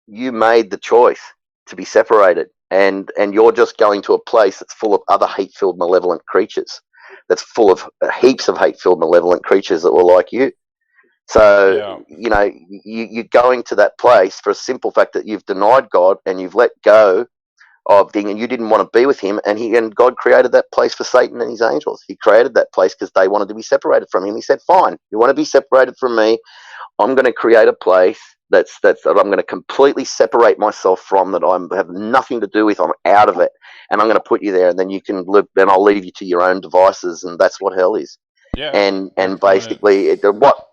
you made the choice to be separated, and you're just going to a place that's full of other hate-filled, malevolent creatures. That's full of heaps of hate-filled, malevolent creatures that were like you. So, Yeah. you know, you're going to that place for a simple fact that you've denied God and you've let go of thing, and you didn't want to be with him, and God created that place for Satan and his angels. He created that place because they wanted to be separated from him. He said, fine, you want to be separated from me, I'm going to create a place that I'm going to completely separate myself from, that I have nothing to do with. I'm out of it, and I'm going to put you there, and then you can live. Then I'll leave you to your own devices, and that's what hell is. Yeah. And Good point. basically, what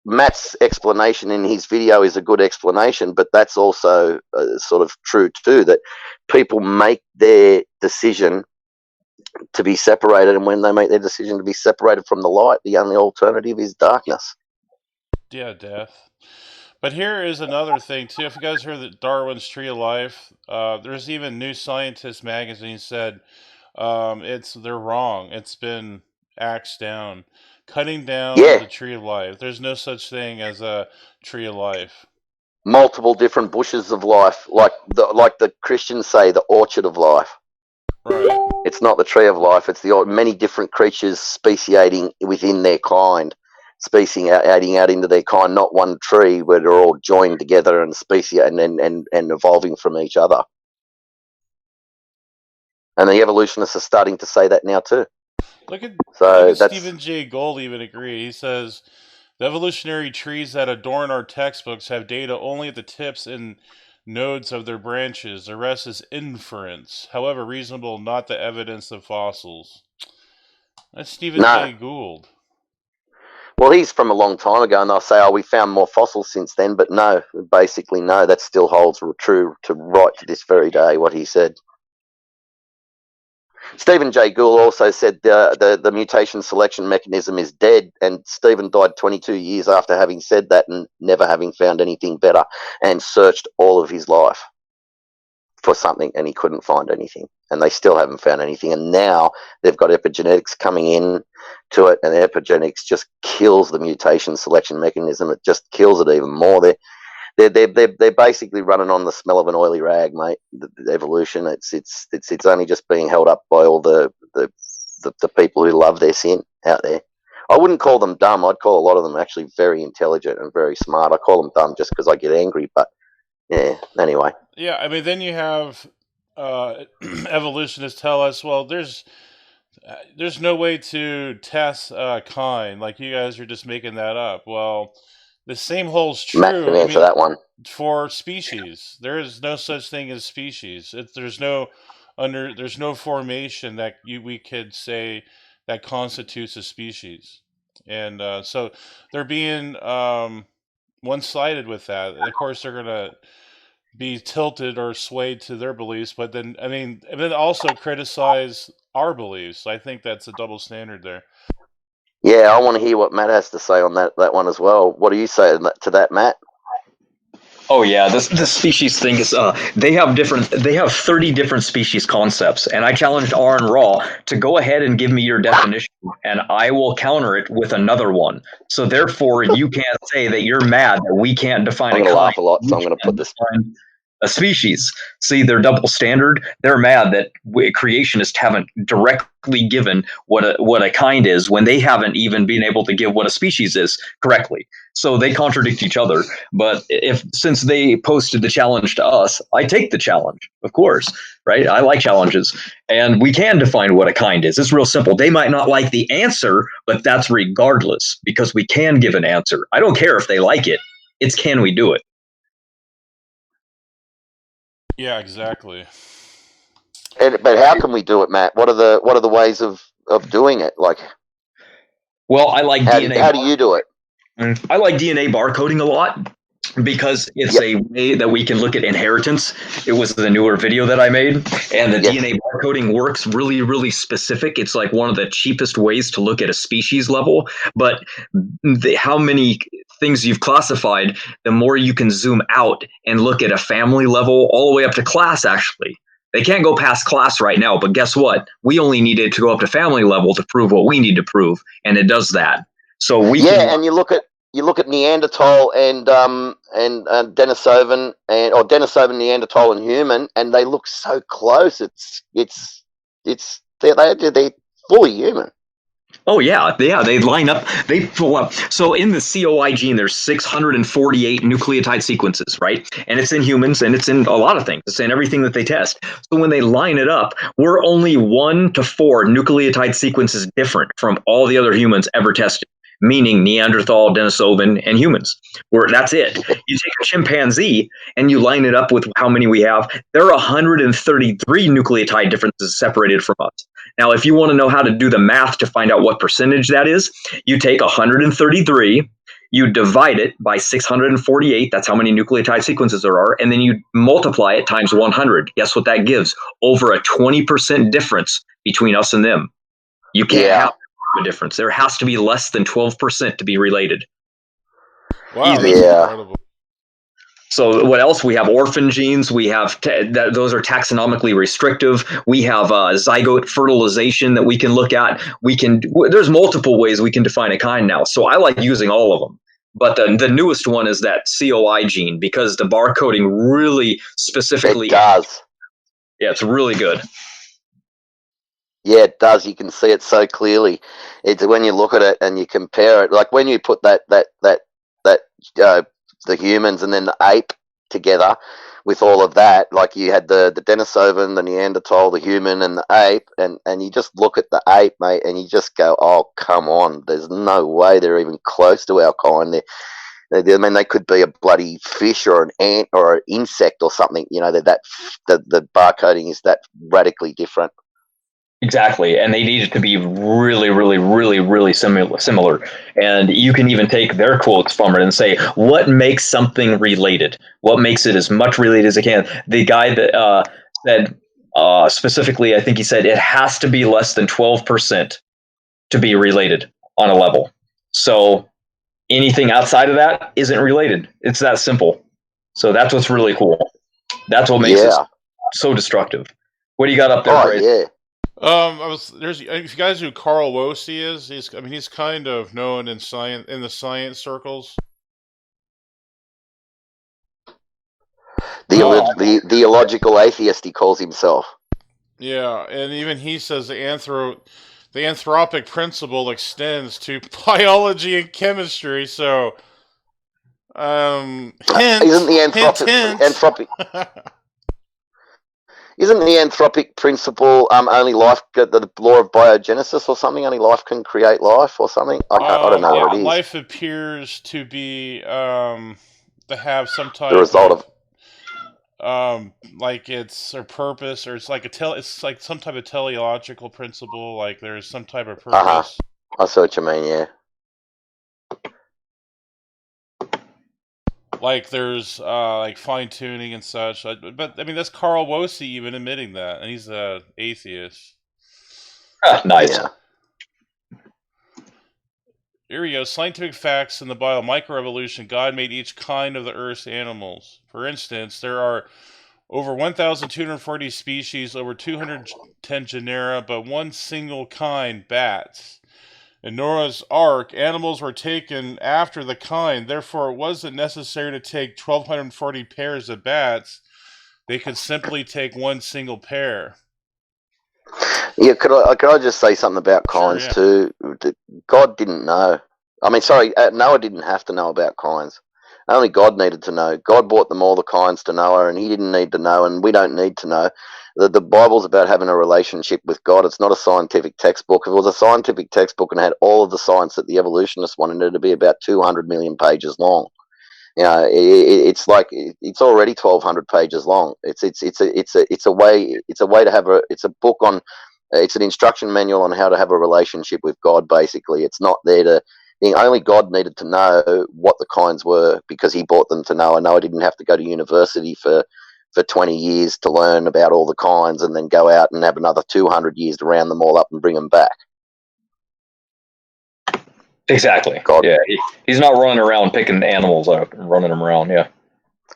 Matt's explanation in his video is a good explanation, but that's also sort of true too, that people make their decision to be separated, and when they make their decision to be separated from the light, the only alternative is darkness. Yeah, death. But here is another thing too. If you guys heard that Darwin's Tree of Life, there's even New Scientist magazine said they're wrong. It's been axed down, cutting down Yeah, the Tree of Life. There's no such thing as a Tree of Life. multiple different bushes of life, like the Christians say, the orchard of life. Right. It's not the tree of life. It's the many different creatures speciating within their kind, speciating out into their kind. Not one tree where they're all joined together and and evolving from each other. And the evolutionists are starting to say that now too. Look at So that's Stephen Jay Gould even agree. He says the evolutionary trees that adorn our textbooks have data only at the tips and nodes of their branches. The rest is inference, however reasonable, not the evidence of fossils. That's Stephen no. Jay Gould. Well, he's from a long time ago, and they'll say, "Oh, we found more fossils since then." But no, basically, no. That still holds true to this very day. What he said. Stephen Jay Gould also said the mutation selection mechanism is dead, and Stephen died 22 years after having said that and never having found anything better, and searched all of his life for something, and he couldn't find anything, and they still haven't found anything. And now they've got epigenetics coming in to it, and epigenetics just kills the mutation selection mechanism. It just kills it even more. They're basically running on the smell of an oily rag, mate. The evolution, it's only just being held up by all the people who love their sin out there. I wouldn't call them dumb. I'd call a lot of them actually very intelligent and very smart. I call them dumb just because I get angry. But yeah, anyway. Yeah, I mean, then you have evolutionists tell us, well, there's no way to test kind. Like you guys are just making that up. Well, the same holds Matt true. can answer that one. For species. There is no such thing as species. There's no formation that we could say that constitutes a species, and so they're being one-sided with that. Of course, they're gonna be tilted or swayed to their beliefs, but then and then also criticize our beliefs. I think that's a double standard there. Yeah, I want to hear what Matt has to say on that one as well. What do you say to that, Matt? Oh yeah, this species thing is they have 30 different species concepts, and I challenged R and Raw to go ahead and give me your definition, and I will counter it with another one. So therefore, you can't say that you're mad that we can't define I'm a going to kind. laugh a lot, so I'm going to put this. a species. See, they're double standard. They're mad that creationists haven't directly given what a kind is when they haven't even been able to give what a species is correctly. So they contradict each other. But since they posted the challenge to us, I take the challenge, of course, right? I like challenges, and we can define what a kind is. It's real simple. They might not like the answer, but that's regardless, because we can give an answer. I don't care if they like it. It's can we do it? Yeah, exactly. But how can we do it, Matt? What are the ways of doing it? Like, well, I like DNA. How do you do it? I like DNA barcoding a lot because it's a way that we can look at inheritance. It was the newer video that I made, and the DNA barcoding works really, really specific. It's like one of the cheapest ways to look at a species level, but how many things you've classified, the more you can zoom out and look at a family level all the way up to class, actually. They can't go past class right now, but guess what? We only needed to go up to family level to prove what we need to prove, and it does that. So we and you look at Neanderthal and Denisovan or Denisovan, Neanderthal, and human, and they look so close. They're fully human. Oh yeah, they line up. They pull up. So in the COI gene, there's 648 nucleotide sequences, right? And it's in humans, and it's in a lot of things. It's in everything that they test. So when they line it up, we're only 1 to 4 nucleotide sequences different from all the other humans ever tested. Meaning Neanderthal, Denisovan, and humans. That's it. You take a chimpanzee and you line it up with how many we have. There are 133 nucleotide differences separated from us. Now, if you want to know how to do the math to find out what percentage that is, you take 133, you divide it by 648, that's how many nucleotide sequences there are, and then you multiply it times 100. Guess what that gives? Over a 20% difference between us and them. You can't have a difference. There has to be less than 12% to be related. Wow, that's incredible. So what else? We have orphan genes. We have those are taxonomically restrictive. We have zygote fertilization that we can look at. There's multiple ways we can define a kind now. So I like using all of them. But the newest one is that COI gene because the barcoding really specifically. It does. Yeah, it's really good. Yeah, it does. You can see it so clearly. It's when you look at it and you compare it, like when you put the humans and then the ape together with all of that, like you had the Denisovan, the Neanderthal, the human, and the ape, and you just look at the ape, mate, and you just go, oh, come on, there's no way they're even close to our kind. I mean, they could be a bloody fish or an ant or an insect or something. You know, the barcoding is that radically different. Exactly, and they need it to be really, really, really, really similar. And you can even take their quotes from it and say, what makes something related? What makes it as much related as it can? The guy that said specifically, I think he said, it has to be less than 12% to be related on a level. So anything outside of that isn't related. It's that simple. So that's what's really cool. That's what makes it so destructive. What do you got up there, Craig? Yeah. If you guys know who Carl Woese is, he's kind of known in the science circles. The illogical atheist, he calls himself. Yeah, and even he says the anthropic principle extends to biology and chemistry. So, hint, isn't the anthropic Isn't the anthropic principle only life, the law of biogenesis or something? Only life can create life or something? I don't know what it is. Life appears to be to have some type the result of like it's a purpose, or it's like it's like some type of teleological principle. Like there's some type of purpose. I see what you mean. Yeah. Like there's like fine tuning and such, but I mean that's Carl Woese even admitting that, and he's an atheist. Nice. Yeah. Here we go. Scientific facts in the bio microevolution. God made each kind of the Earth's animals. For instance, there are over 1,240 species, over 210 genera, but one single kind, bats. In Noah's Ark, animals were taken after the kind, therefore it wasn't necessary to take 1,240 pairs of bats. They could simply take one single pair. Yeah, could I just say something about kinds too? God didn't know. I mean, sorry, Noah didn't have to know about kinds. Only God needed to know. God brought them all the kinds to Noah, and he didn't need to know, and we don't need to know. The Bible's about having a relationship with God. It's not a scientific textbook. If it was a scientific textbook and had all of the science that the evolutionists wanted, it'd be about 200 million pages long. You know, it's like it's already 1,200 pages long. It's a way to have it's a book on. It's an instruction manual on how to have a relationship with God. Basically, it's not there to. Only God needed to know what the kinds were because he brought them to Noah. Noah didn't have to go to university for 20 years to learn about all the kinds and then go out and have another 200 years to round them all up and bring them back. Exactly. God. Yeah, he's not running around picking animals up and running them around. Yeah.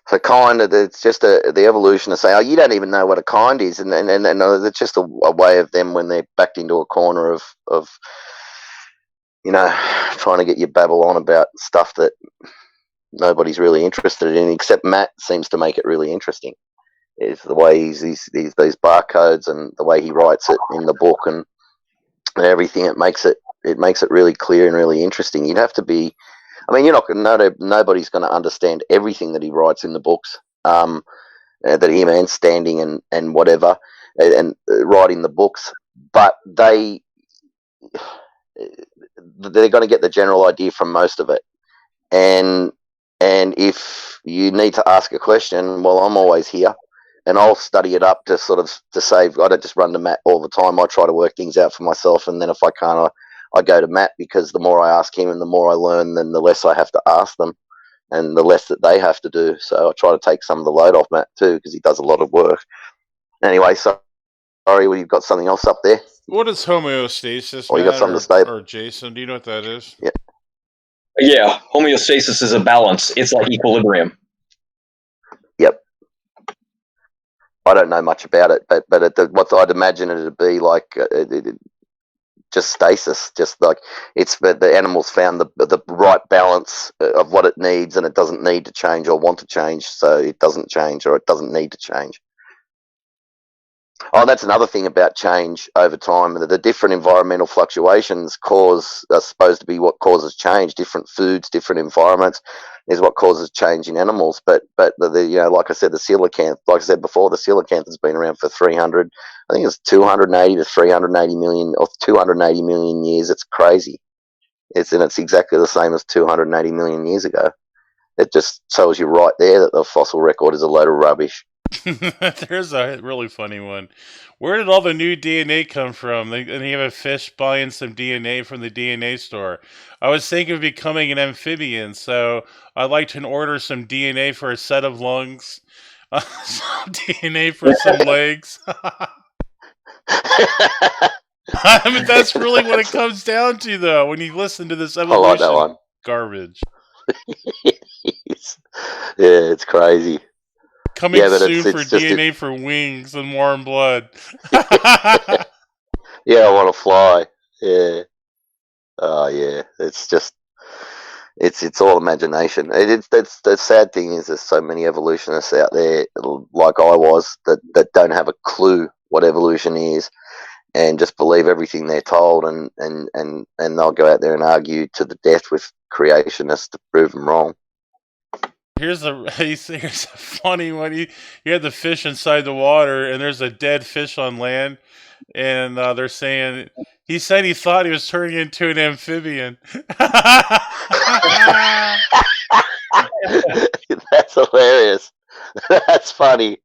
So kind of, it's just the evolutionists say, oh, you don't even know what a kind is, and it's just a way of them when they're backed into a corner of trying to get you babble on about stuff that nobody's really interested in, except Matt seems to make it really interesting. Is the way he's these barcodes and the way he writes it in the book and everything. It makes it really clear and really interesting. You'd have to be. I mean, nobody's going to understand everything that he writes in the books. That he means standing and whatever and writing the books, but they're going to get the general idea from most of it. And if you need to ask a question, well, I'm always here, and I'll study it up to save. I don't just run to Matt all the time. I try to work things out for myself, and then if I can't, I go to Matt, because the more I ask him and the more I learn, then the less I have to ask them and the less that they have to do. So I try to take some of the load off Matt too, because he does a lot of work. Anyway, sorry, well, you've got something else up there? What is homeostasis, or you got something to say? Or Jason, do you know what that is? Yeah. Yeah, homeostasis is a balance. It's like equilibrium. Yep. I don't know much about it, but what I'd imagine it to be like, just stasis, just like the animal's found the right balance of what it needs, and it doesn't need to change or want to change, so it doesn't change or it doesn't need to change. Oh, that's another thing about change over time. The different environmental fluctuations are supposed to be what causes change. Different foods, different environments is what causes change in animals. But like I said, the coelacanth, like I said before, the coelacanth has been around for 300, I think it's 280 to 380 million or 280 million years. It's crazy. It's exactly the same as 280 million years ago. It just tells you right there that the fossil record is a load of rubbish. There's a really funny one. Where did all the new DNA come from? And you have a fish buying some DNA from the DNA store. I was thinking of becoming an amphibian, so I'd like to order some DNA for a set of lungs, some DNA for some legs. I mean, that's really what it comes down to, though, when you listen to this evolution garbage. Yeah, it's crazy. Coming soon for DNA for wings and warm blood. Yeah, I want to fly. Yeah. Oh, yeah. It's just, it's all imagination. The sad thing is there's so many evolutionists out there, like I was, that don't have a clue what evolution is and just believe everything they're told, and they'll go out there and argue to the death with creationists to prove them wrong. Here's a funny one. You had the fish inside the water, and there's a dead fish on land, and they're saying he said he thought he was turning into an amphibian. That's hilarious. That's funny.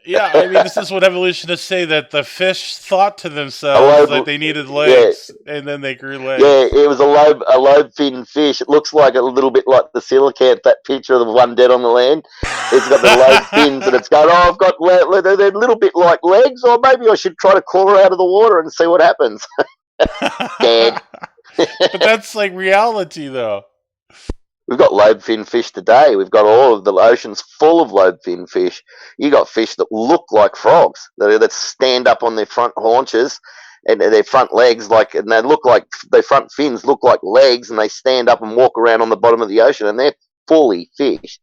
Yeah, I mean, this is what evolutionists say, that the fish thought to themselves that they needed legs, and then they grew legs. Yeah, it was a lobe fin fish. It looks like a little bit like the coelacanth, that picture of the one dead on the land. It's got the lobe fins, and it's going, I've got they're a little bit like legs, or maybe I should try to claw her out of the water and see what happens. Dead. But that's like reality, though. We've got lobe fin fish today. We've got all of the oceans full of lobe fin fish. You got fish that look like frogs, that stand up on their front haunches and their front legs, and they look like their front fins look like legs, and they stand up and walk around on the bottom of the ocean, and they're fully fish.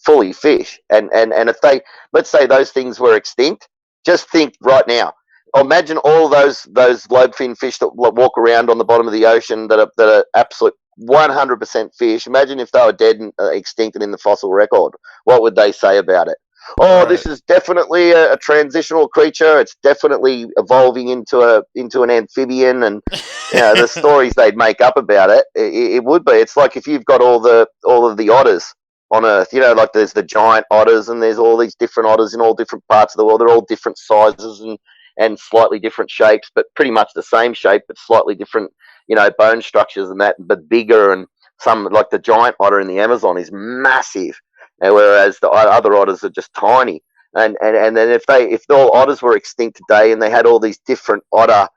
fully fish. And if they, let's say those things were extinct, just think right now. Imagine all those lobefin fish that walk around on the bottom of the ocean that are absolute 100% fish. Imagine if they were dead and extinct and in the fossil record. What would they say about it? Oh, this is definitely a transitional creature. It's definitely evolving into an amphibian, and the stories they'd make up about it would be. It's like if you've got all of the otters on Earth, like there's the giant otters, and there's all these different otters in all different parts of the world. They're all different sizes and slightly different shapes, but pretty much the same shape, but slightly different, bone structures and that, but bigger. And some, like the giant otter in the Amazon, is massive, whereas the other otters are just tiny. And then if all otters were extinct today and they had all these different otter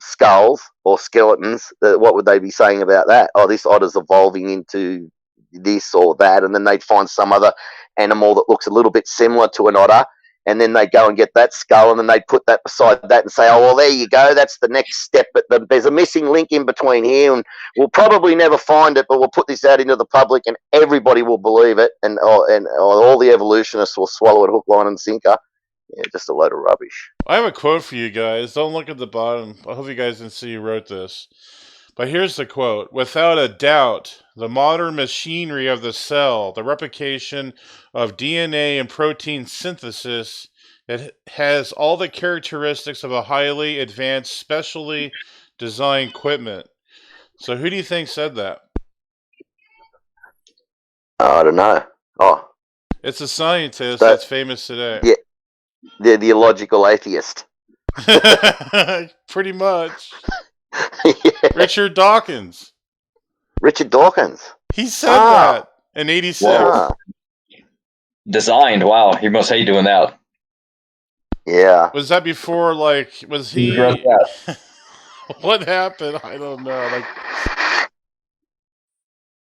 skulls or skeletons, what would they be saying about that? Oh, this otter's evolving into this or that, and then they'd find some other animal that looks a little bit similar to an otter, and then they'd go and get that skull, and then they'd put that beside that and say, oh, well, there you go, that's the next step, but there's a missing link in between here, and we'll probably never find it, but we'll put this out into the public, and everybody will believe it, and all the evolutionists will swallow it hook, line, and sinker. Yeah, just a load of rubbish. I have a quote for you guys. Don't look at the bottom. I hope you guys didn't see who wrote this. But here's the quote. Without a doubt, the modern machinery of the cell, the replication of DNA and protein synthesis, it has all the characteristics of a highly advanced, specially designed equipment. So who do you think said that? I don't know. Oh. It's a scientist that's famous today. Yeah. They're the illogical atheist. Pretty much. Yeah. Richard Dawkins. Richard Dawkins. He said that in 86. Wow. Designed. Wow. He must hate doing that. Yeah. Was that before, was he... What happened? I don't know.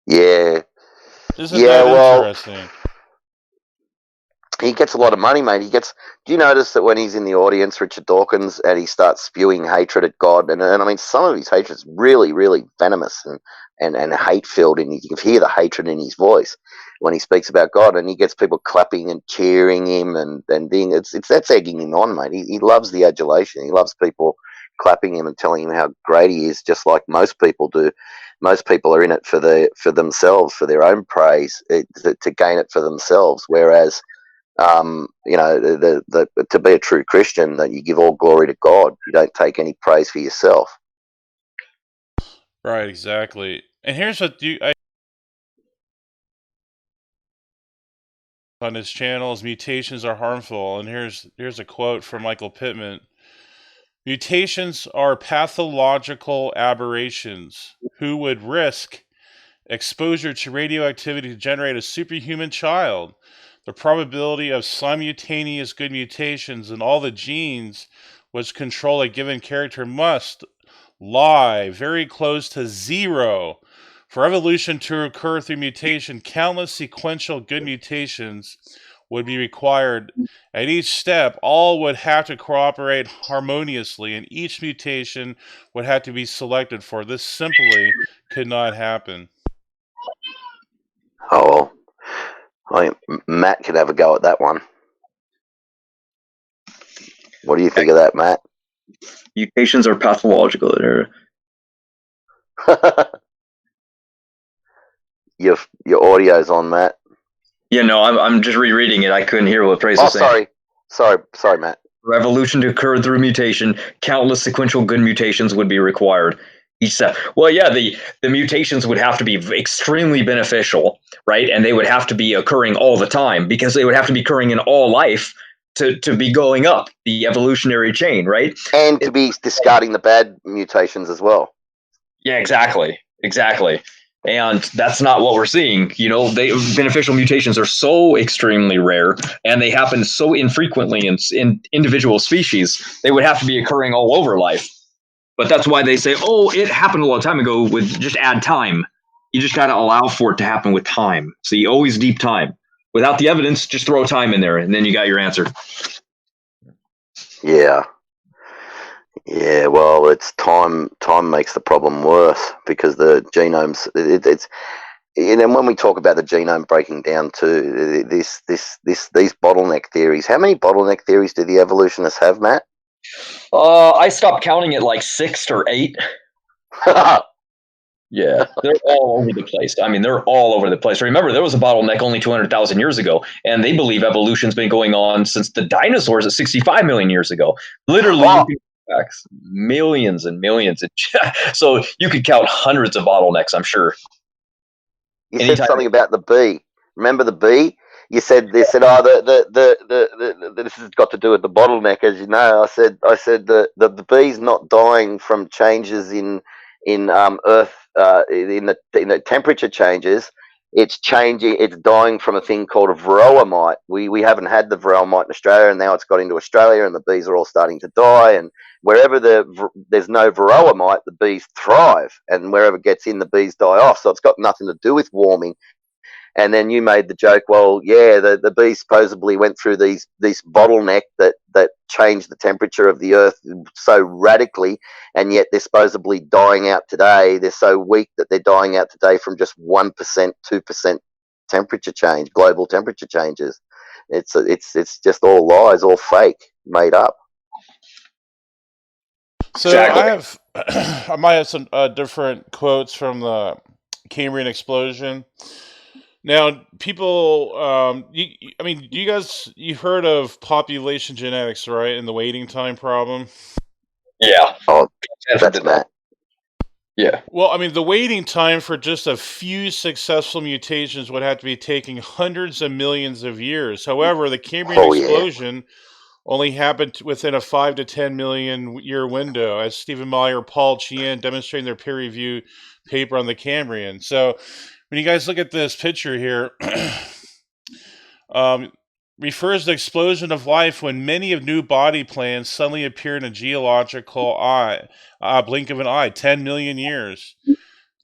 Yeah. Isn't that interesting? He gets a lot of money, mate. Do you notice that when he's in the audience, Richard Dawkins, and he starts spewing hatred at God, and I mean, some of his hatred is really, really venomous and hate-filled, and you can hear the hatred in his voice when he speaks about God, and he gets people clapping and cheering him and being, that's egging him on, mate. He loves the adulation. He loves people clapping him and telling him how great he is, just like most people do. Most people are in it for themselves, for their own praise, to gain it for themselves, whereas to be a true Christian, that you give all glory to God. You don't take any praise for yourself. Right, exactly. And here's what on his channels, mutations are harmful. And here's a quote from Michael Pittman. Mutations are pathological aberrations. Who would risk exposure to radioactivity to generate a superhuman child? The probability of simultaneous good mutations in all the genes which control a given character must lie very close to zero. For evolution to occur through mutation, countless sequential good mutations would be required. At each step, all would have to cooperate harmoniously, and each mutation would have to be selected for. This simply could not happen. Oh, well, Matt could have a go at that one. What do you think of that, Matt? Mutations are pathological. Your audio's on, Matt. Yeah, no, I'm just rereading it. I couldn't hear what Praise was saying. Sorry, Matt. For evolution to occur through mutation, countless sequential good mutations would be required. Each step. Well, yeah, the mutations would have to be extremely beneficial, right? And they would have to be occurring all the time, because they would have to be occurring in all life to be going up the evolutionary chain, right? And to be discarding the bad mutations as well. Yeah, exactly. And that's not what we're seeing. Beneficial mutations are so extremely rare, and they happen so infrequently in individual species. They would have to be occurring all over life. But that's why they say, oh, it happened a long time ago, with just add time. You just got to allow for it to happen with time. So you always deep time. Without the evidence, just throw time in there, and then you got your answer. Yeah. Yeah, well, it's time makes the problem worse, because the genomes, and then when we talk about the genome breaking down too, these bottleneck theories. How many bottleneck theories do the evolutionists have, Matt? I stopped counting at like 6 or 8. Yeah, they're all over the place. I mean, they're all over the place. Remember, there was a bottleneck only 200,000 years ago, and they believe evolution's been going on since the dinosaurs at 65 million years ago. Literally, you can back millions and millions. So you could count hundreds of bottlenecks, I'm sure. You said something about the bee. Remember the bee? You said they said, oh, this has got to do with the bottleneck, as you know. I said the bee's not dying from changes in Earth in the temperature changes. It's changing. It's dying from a thing called a varroa mite. We haven't had the varroa mite in Australia, and now it's got into Australia, and the bees are all starting to die. And wherever there's no varroa mite, the bees thrive, and wherever it gets in, the bees die off. So it's got nothing to do with warming. And then you made the joke, well, yeah, the bees supposedly went through these bottleneck that changed the temperature of the Earth so radically, and yet they're supposedly dying out today. They're so weak that they're dying out today from just 1%, 2% temperature change, global temperature changes. It's just all lies, all fake, made up. So exactly. I might have some different quotes from the Cambrian explosion. Now, people, I mean, you've heard of population genetics, right? And the waiting time problem? Yeah. Oh, that's that. Yeah. Well, I mean, the waiting time for just a few successful mutations would have to be taking hundreds of millions of years. However, the Cambrian explosion only happened within a 5 to 10 million year window, as Stephen Meyer, Paul Chien demonstrating their peer-reviewed paper on the Cambrian. So, when you guys look at this picture here, refers to the explosion of life when many of new body plans suddenly appear in a geological blink of an eye, 10 million years.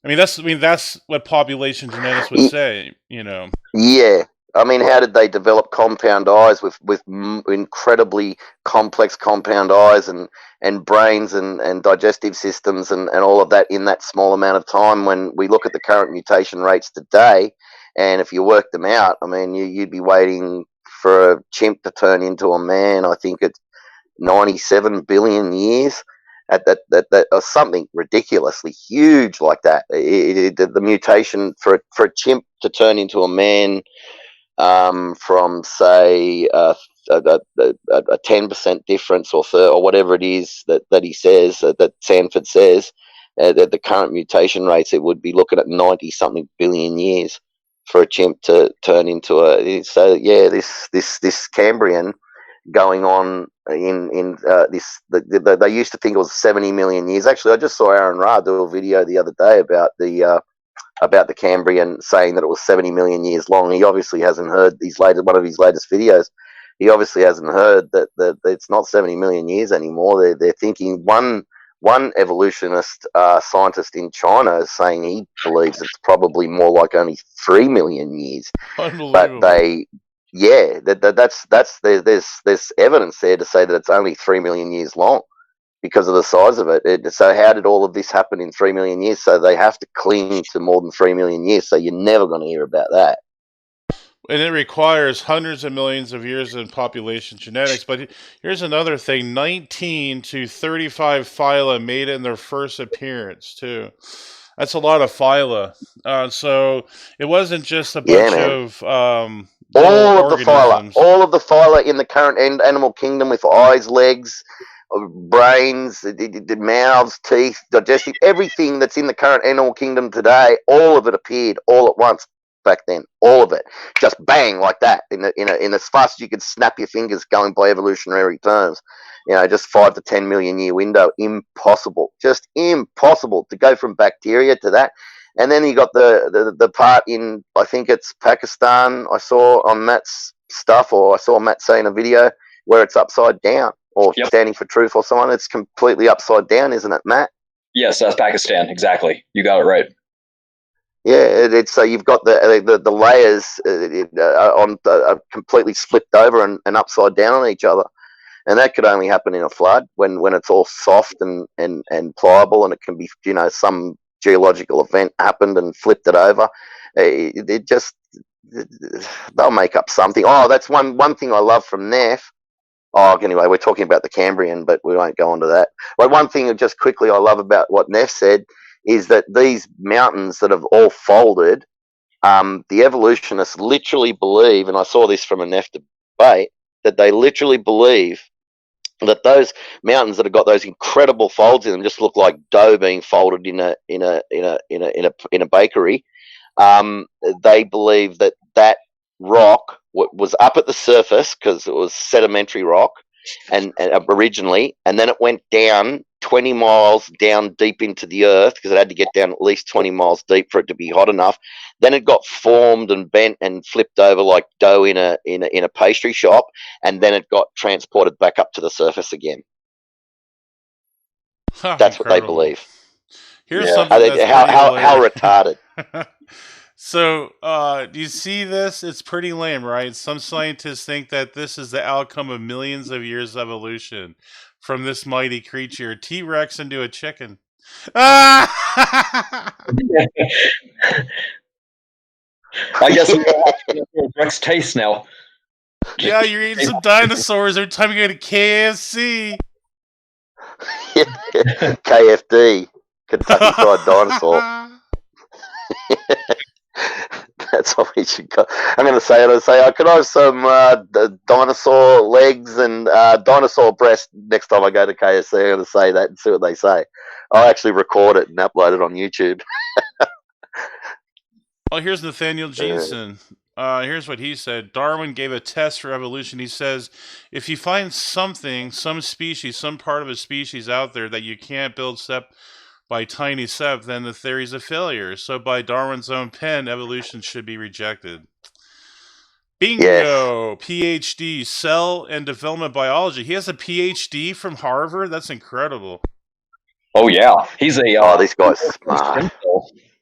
I mean, that's what population genetics would say, you know. Yeah. I mean, how did they develop compound eyes with incredibly complex compound eyes and brains and digestive systems and all of that in that small amount of time? When we look at the current mutation rates today, and if you work them out, I mean, you'd be waiting for a chimp to turn into a man. I think it's 97 billion years. At that or something ridiculously huge like that. The mutation for a chimp to turn into a man. From say a 10% difference or whatever it is that he says that Sanford says that the current mutation rates, it would be looking at 90 something billion years for a chimp to turn into a. So yeah, this Cambrian going on in this. They used to think it was 70 million years. Actually, I just saw Aaron Ra do a video the other day about the Cambrian, saying that it was 70 million years long. He obviously hasn't heard one of his latest videos. He obviously hasn't heard that it's not 70 million years anymore. They're thinking one evolutionist scientist in China is saying he believes it's probably more like only 3 million years. Unbelievable. But there's evidence there to say that it's only 3 million years long, because of the size of it. So how did all of this happen in 3 million years? So they have to cling to more than 3 million years. So you're never going to hear about that. And it requires hundreds of millions of years in population genetics. But here's another thing. 19 to 35 phyla made it in their first appearance, too. That's a lot of phyla. So it wasn't just a bunch of all of the phyla in the current animal kingdom with eyes, legs, brains, the mouths, teeth, digestive, everything that's in the current animal kingdom today, all of it appeared all at once back then. All of it, just bang like that, in as fast as you could snap your fingers, going by evolutionary terms. You know, just 5 to 10 million year window. Impossible, just impossible to go from bacteria to that. And then you got the part in, I think it's Pakistan. I saw on Matt's stuff, or I saw Matt say in a video where it's upside down. Or Standing for Truth or someone. It's completely upside down, isn't it, Matt? Yes, that's Pakistan. Exactly. You got it right. Yeah, it's so you've got the layers completely flipped over and upside down on each other, and that could only happen in a flood when it's all soft and pliable, and it can be, some geological event happened and flipped it over. It just, they'll make up something. Oh, that's one thing I love from Neff. Oh, anyway, we're talking about the Cambrian, but we won't go on to that. But one thing just quickly I love about what Neff said is that these mountains that have all folded, the evolutionists literally believe, and I saw this from a Neff debate, that they literally believe that those mountains that have got those incredible folds in them just look like dough being folded in a bakery. They believe that rock was up at the surface because it was sedimentary rock, and originally, and then it went down 20 miles down deep into the earth because it had to get down at least 20 miles deep for it to be hot enough. Then it got formed and bent and flipped over like dough in a pastry shop, and then it got transported back up to the surface again. That's what they believe. Here's something that's how retarded. So, do you see this? It's pretty lame, right? Some scientists think that this is the outcome of millions of years of evolution from this mighty creature, T-Rex into a chicken. I guess we have Rex taste now. Yeah, you're eating some dinosaurs every time you go to KFC. KFD, Kentucky Fried Dinosaur. That's what we should go. I'm going to say it. Could I have some dinosaur legs and dinosaur breast next time I go to KFC? I'm going to say that and see what they say. I'll actually record it and upload it on YouTube. Oh, here's Nathaniel Jeanson. Here's what he said. Darwin gave a test for evolution. He says, if you find something, some species, some part of a species out there that you can't build by tiny step, then the theory's a failure. So by Darwin's own pen, evolution should be rejected. Bingo! Yes. PhD, cell and development biology. He has a PhD from Harvard? That's incredible. Oh, yeah. He's a... this guy's smart.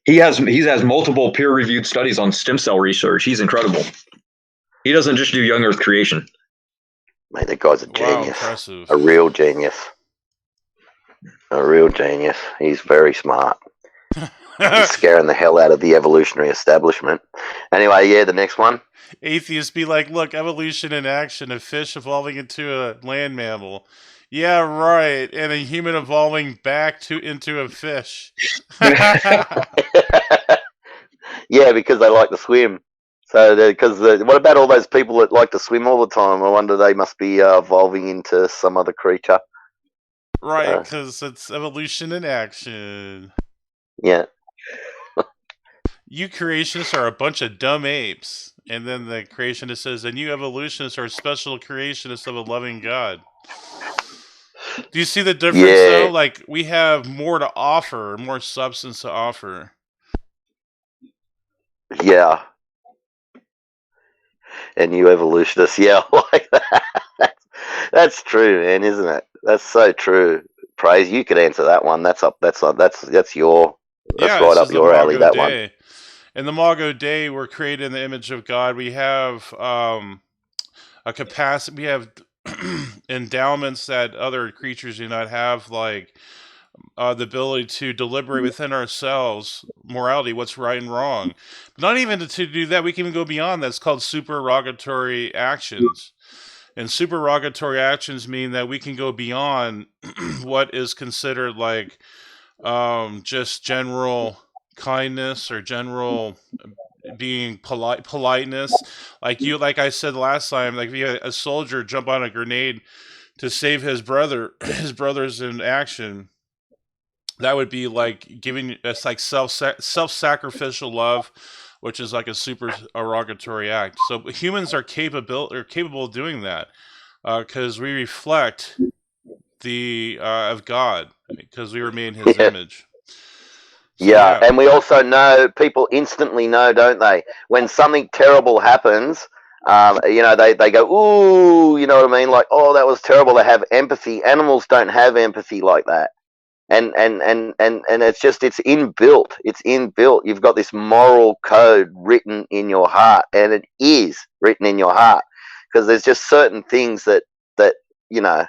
He has multiple peer-reviewed studies on stem cell research. He's incredible. He doesn't just do young Earth creation. Mate, that guy's a genius. Wow, impressive. A real genius. A real genius. He's very smart. He's scaring the hell out of the evolutionary establishment. Anyway, yeah, the next one. Atheists be like, look, evolution in action, a fish evolving into a land mammal. Yeah, right. And a human evolving back into a fish. Yeah, because they like to swim. So, what about all those people that like to swim all the time? I wonder they must be evolving into some other creature. Right, because it's evolution in action. Yeah. You creationists are a bunch of dumb apes. And then the creationist says, and you evolutionists are special creationists of a loving God. Do you see the difference, though? Like, we have more to offer, more substance to offer. Yeah. And you evolutionists, yeah, like that. That's true, man, isn't it? That's so true. Praise, you could answer that one. That's right up your alley. That one. In the Imago Dei, we're created in the image of God. We have a capacity. We have endowments that other creatures do not have, like the ability to deliberate within ourselves morality, what's right and wrong. But not even to do that, we can even go beyond that. It's called supererogatory actions. And supererogatory actions mean that we can go beyond what is considered like just general kindness or general being politeness. Like I said last time, like if you had a soldier jump on a grenade to save his brothers in action, that would be like giving us like self-sacrificial love, which is like a supererogatory act. So humans are capable of doing that because we reflect the of God because we were made in His image. So, yeah, and we also know, people instantly know, don't they? When something terrible happens, they go, ooh, you know what I mean? Like, oh, that was terrible. They have empathy. Animals don't have empathy like that. And it's inbuilt. It's inbuilt. You've got this moral code written in your heart, and it is written in your heart because there's just certain things that even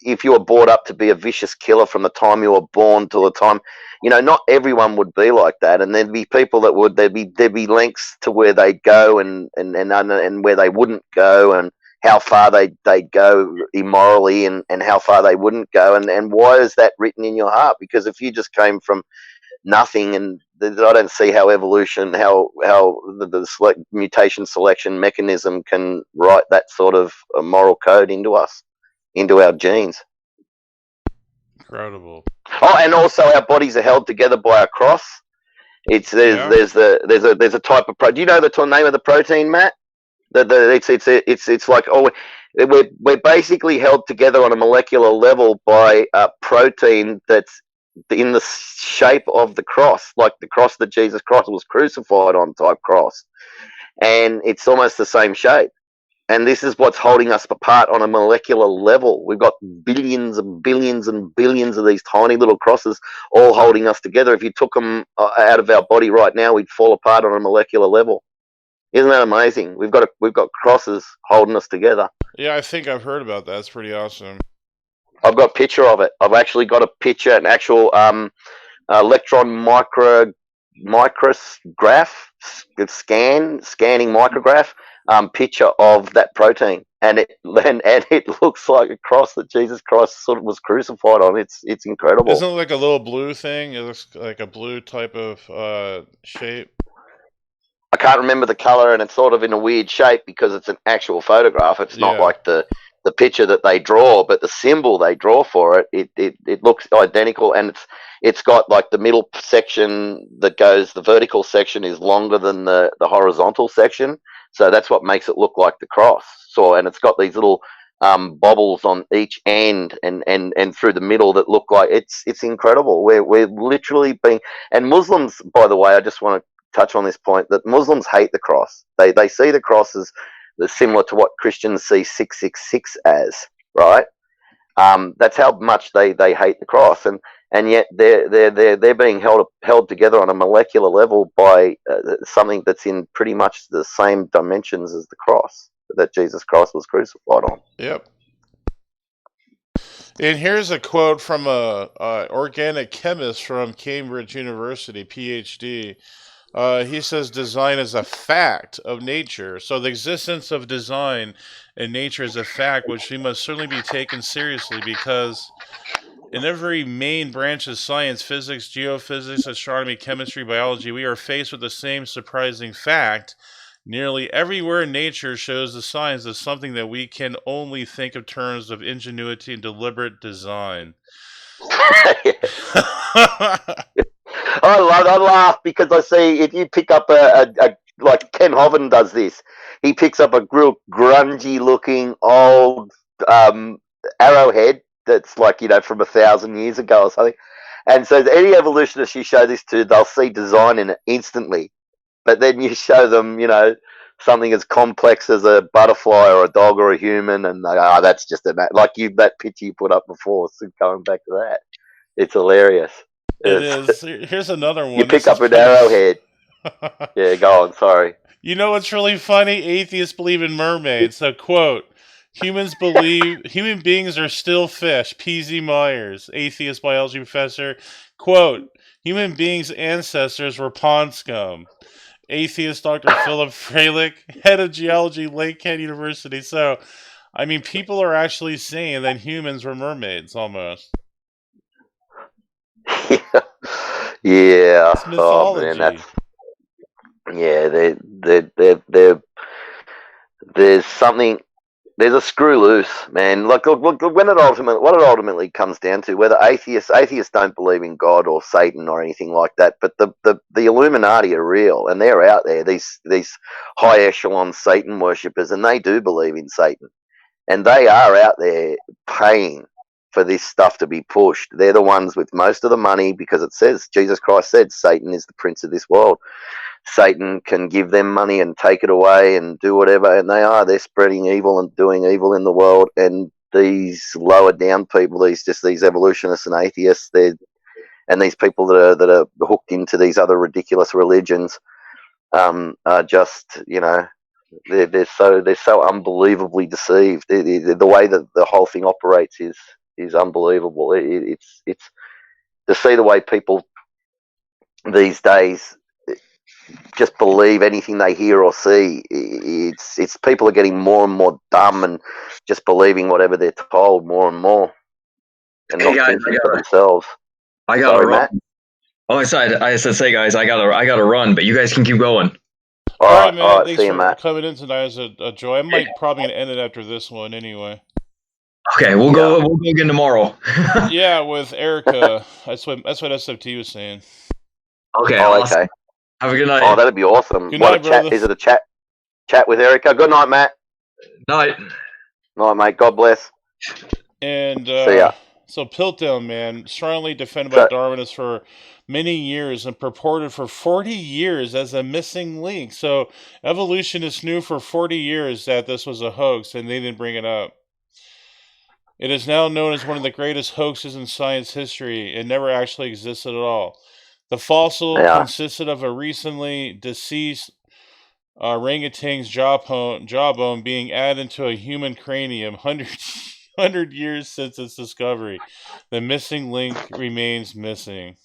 if you were brought up to be a vicious killer from the time you were born till the time, not everyone would be like that, and there'd be people that would. There'd be lengths to where they'd go and where they wouldn't go, and how far they'd go immorally, and how far they wouldn't go, and why is that written in your heart? Because if you just came from nothing, and I don't see how evolution, how the mutation selection mechanism can write that sort of moral code into us, into our genes. Incredible. Oh, and also our bodies are held together by a cross. There's a type of do you know the name of the protein, Matt? It's like we're basically held together on a molecular level by a protein that's in the shape of the cross, like the cross that Jesus Christ was crucified on type cross, and it's almost the same shape. And this is what's holding us apart on a molecular level. We've got billions and billions and billions of these tiny little crosses all holding us together. If you took them out of our body right now, we'd fall apart on a molecular level. Isn't that amazing? We've got crosses holding us together. Yeah, I think I've heard about that. That's pretty awesome. I've got a picture of it. I've actually got a picture, an actual electron micrograph, scanning micrograph picture of that protein, and it looks like a cross that Jesus Christ sort of was crucified on. It's incredible. Isn't it like a little blue thing? It looks like a blue type of shape. I can't remember the color, and it's sort of in a weird shape because it's an actual photograph. It's not like the picture that they draw, but the symbol they draw for it looks identical, and it's got like the middle section that goes, the vertical section is longer than the horizontal section, so that's what makes it look like the cross. So, and it's got these little bobbles on each end and through the middle that look like it's incredible. We're literally being, and Muslims, by the way, I just want to touch on this point, that Muslims hate the cross. They see the cross as similar to what Christians see 666 as, right? That's how much they hate the cross, and yet they're being held together on a molecular level by something that's in pretty much the same dimensions as the cross that Jesus Christ was crucified on. Yep. And here's a quote from a organic chemist from Cambridge University, Ph.D. He says design is a fact of nature. So the existence of design in nature is a fact which we must certainly be taken seriously, because in every main branch of science, physics, geophysics, astronomy, chemistry, biology, we are faced with the same surprising fact. Nearly everywhere in nature shows the signs of something that we can only think of terms of ingenuity and deliberate design. I laugh because I see, if you pick up a like Ken Hovind does this, he picks up a real grungy looking old arrowhead that's like, from 1,000 years ago or something, and so any evolutionist you show this to, they'll see design in it instantly. But then you show them, something as complex as a butterfly or a dog or a human, and they go, that's just that picture you put up before. So going back to that, it's hilarious. It is. Here's another one. You pick up an arrowhead. Yeah, go on. Sorry. You know what's really funny? Atheists believe in mermaids. So, quote, human beings are still fish. P.Z. Myers, atheist biology professor. Quote, human beings' ancestors were pond scum. Atheist Dr. Philip Freilich, head of geology, Lake Kent University. So, I mean, people are actually saying that humans were mermaids, almost. Yeah. It's mythology. Oh man, there's something. There's a screw loose, man. Look, what it ultimately comes down to, whether atheists don't believe in God or Satan or anything like that, but the Illuminati are real, and they're out there. These high echelon Satan worshippers, and they do believe in Satan, and they are out there paying for this stuff to be pushed. They're the ones with most of the money, because it says, Jesus Christ said, Satan is the prince of this world. Satan can give them money and take it away and do whatever, and they're spreading evil and doing evil in the world. And these lower down people, these evolutionists and atheists, and these people that are hooked into these other ridiculous religions, are just, they're so unbelievably deceived. The way that the whole thing operates is is unbelievable. It's to see the way people these days just believe anything they hear or see. It's people are getting more and more dumb and just believing whatever they're told more and more, and Hey not guys, thinking for themselves. I gotta Sorry, run. Matt. Oh, I said, say guys, I gotta run, but you guys can keep going. All right, All man. right. Thanks See you, for Matt. coming in tonight. It's a joy. I might probably gonna end it after this one anyway. Okay, we'll go again tomorrow. Yeah, with Erica. That's what SFT was saying. Okay, Oh, awesome. okay. Have a good night. Oh, that'd be awesome. Good What night, a chat! brother. Is it a chat with Erica? Good night, Matt. Night. Night, mate. God bless. And See ya. so Piltdown, man, strongly defended by So- Darwinists for many years and purported for 40 years as a missing link. So evolutionists knew for 40 years that this was a hoax, and they didn't bring it up. It is now known as one of the greatest hoaxes in science history. It never actually existed at all. The fossil Yeah. consisted of a recently deceased orangutan's jawbone being added to a human cranium 100 years since its discovery. The missing link remains missing.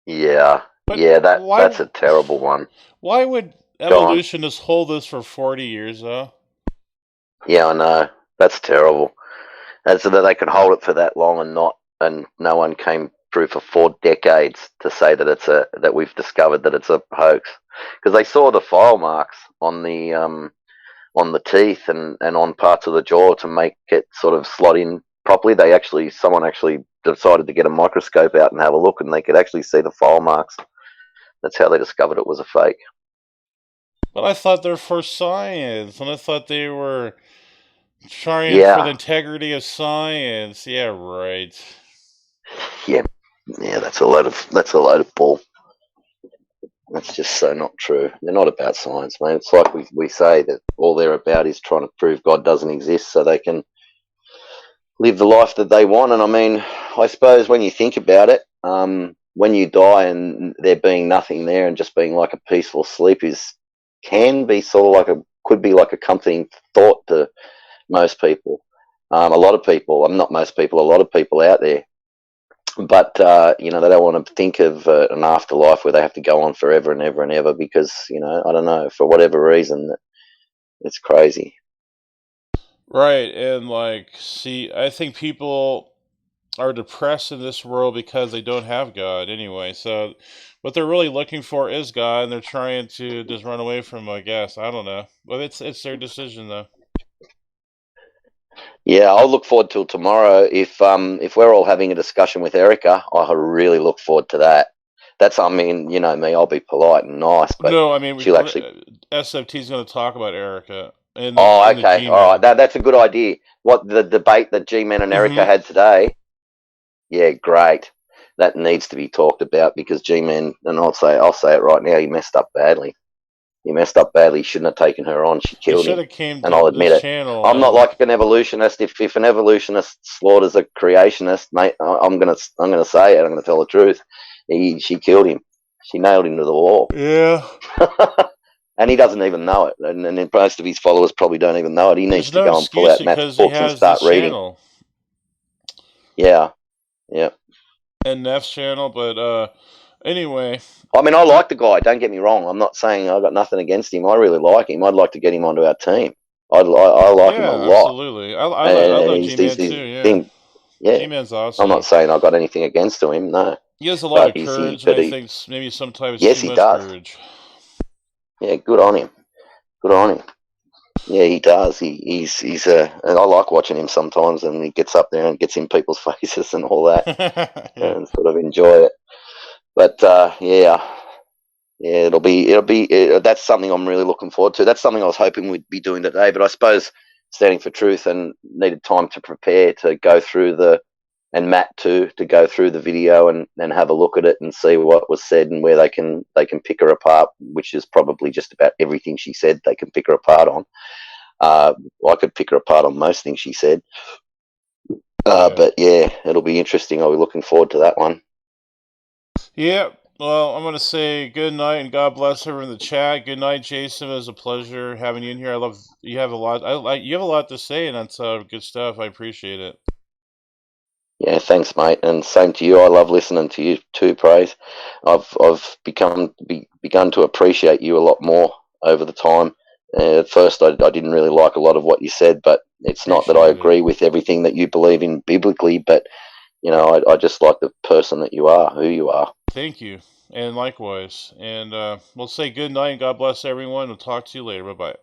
Yeah. But Yeah, why, that's a terrible one. Why would Go on. evolutionists hold this for 40 years, though? Yeah, I know. That's terrible. And so that they can hold it for that long and no one came through for 4 decades to say that that we've discovered that it's a hoax. Because they saw the file marks on the teeth and on parts of the jaw to make it sort of slot in properly. Someone actually decided to get a microscope out and have a look, and they could actually see the file marks. That's how they discovered it was a fake. But I thought they were for science, and I thought they were trying for the integrity of science. Yeah, right. Yeah, that's a load of bull. That's just so not true. They're not about science, mate. It's like we say that all they're about is trying to prove God doesn't exist so they can live the life that they want. And I mean, I suppose when you think about it, when you die and there being nothing there and just being like a peaceful sleep could be like a comforting thought to most people. A lot of people, not most people, a lot of people out there. But, they don't want to think of an afterlife where they have to go on forever and ever and ever because, I don't know, for whatever reason, it's crazy. Right, and I think people are depressed in this world because they don't have God anyway. So what they're really looking for is God, and they're trying to just run away from him, I guess. I don't know. But it's their decision, though. Yeah, I'll look forward till tomorrow. If we're all having a discussion with Erica, I really look forward to that. That's, I mean, you know me, I'll be polite and nice, but no, I mean, she'll actually. SFT's going to talk about Erica. Okay, all right, that's a good idea. What the debate that G-Man and Erica had today? Yeah, great. That needs to be talked about because G-Man, and I'll say it right now, he messed up badly. He messed up badly. He shouldn't have taken her on. She killed him. And I'll admit it. I'm not like an evolutionist. If an evolutionist slaughters a creationist, mate, I'm gonna say it. I'm gonna tell the truth. She killed him. She nailed him to the wall. Yeah. And he doesn't even know it. And most of his followers probably don't even know it. He needs to go and pull out Matt's books and start reading. Channel. Yeah. And Neff's channel, but anyway. I mean, I like the guy. Don't get me wrong. I'm not saying I've got nothing against him. I really like him. I'd like to get him onto our team. I like him a lot. Absolutely. I love G-Man too. Yeah. G-Man's awesome. I'm not saying I've got anything against him. No. He has a lot of courage, and I think maybe sometimes too much courage. Yeah, good on him. Yeah, he does. He's and I like watching him sometimes, and he gets up there and gets in people's faces and all that, and sort of enjoy it. But it'll be that's something I'm really looking forward to. That's something I was hoping we'd be doing today, but I suppose standing for truth and needed time to prepare to go through and Matt too, to go through the video and have a look at it and see what was said and where they can pick her apart, which is probably just about everything she said they can pick her apart on. I could pick her apart on most things she said. But yeah, it'll be interesting. I'll be looking forward to that one. Yeah, Well, I'm going to say good night and God bless everyone in the chat. Good night, Jason. It was a pleasure having you in here. I love you have a lot. You have a lot to say, and that's good stuff. I appreciate it. Yeah, thanks, mate, and same to you. I love listening to you too, Praise. I've begun to appreciate you a lot more over the time. At first, I didn't really like a lot of what you said, but it's not that I Appreciate it. agree with everything that you believe in biblically. But I just like the person that you are, who you are. Thank you, and likewise. And we'll say good night and God bless everyone. We'll talk to you later. Bye bye.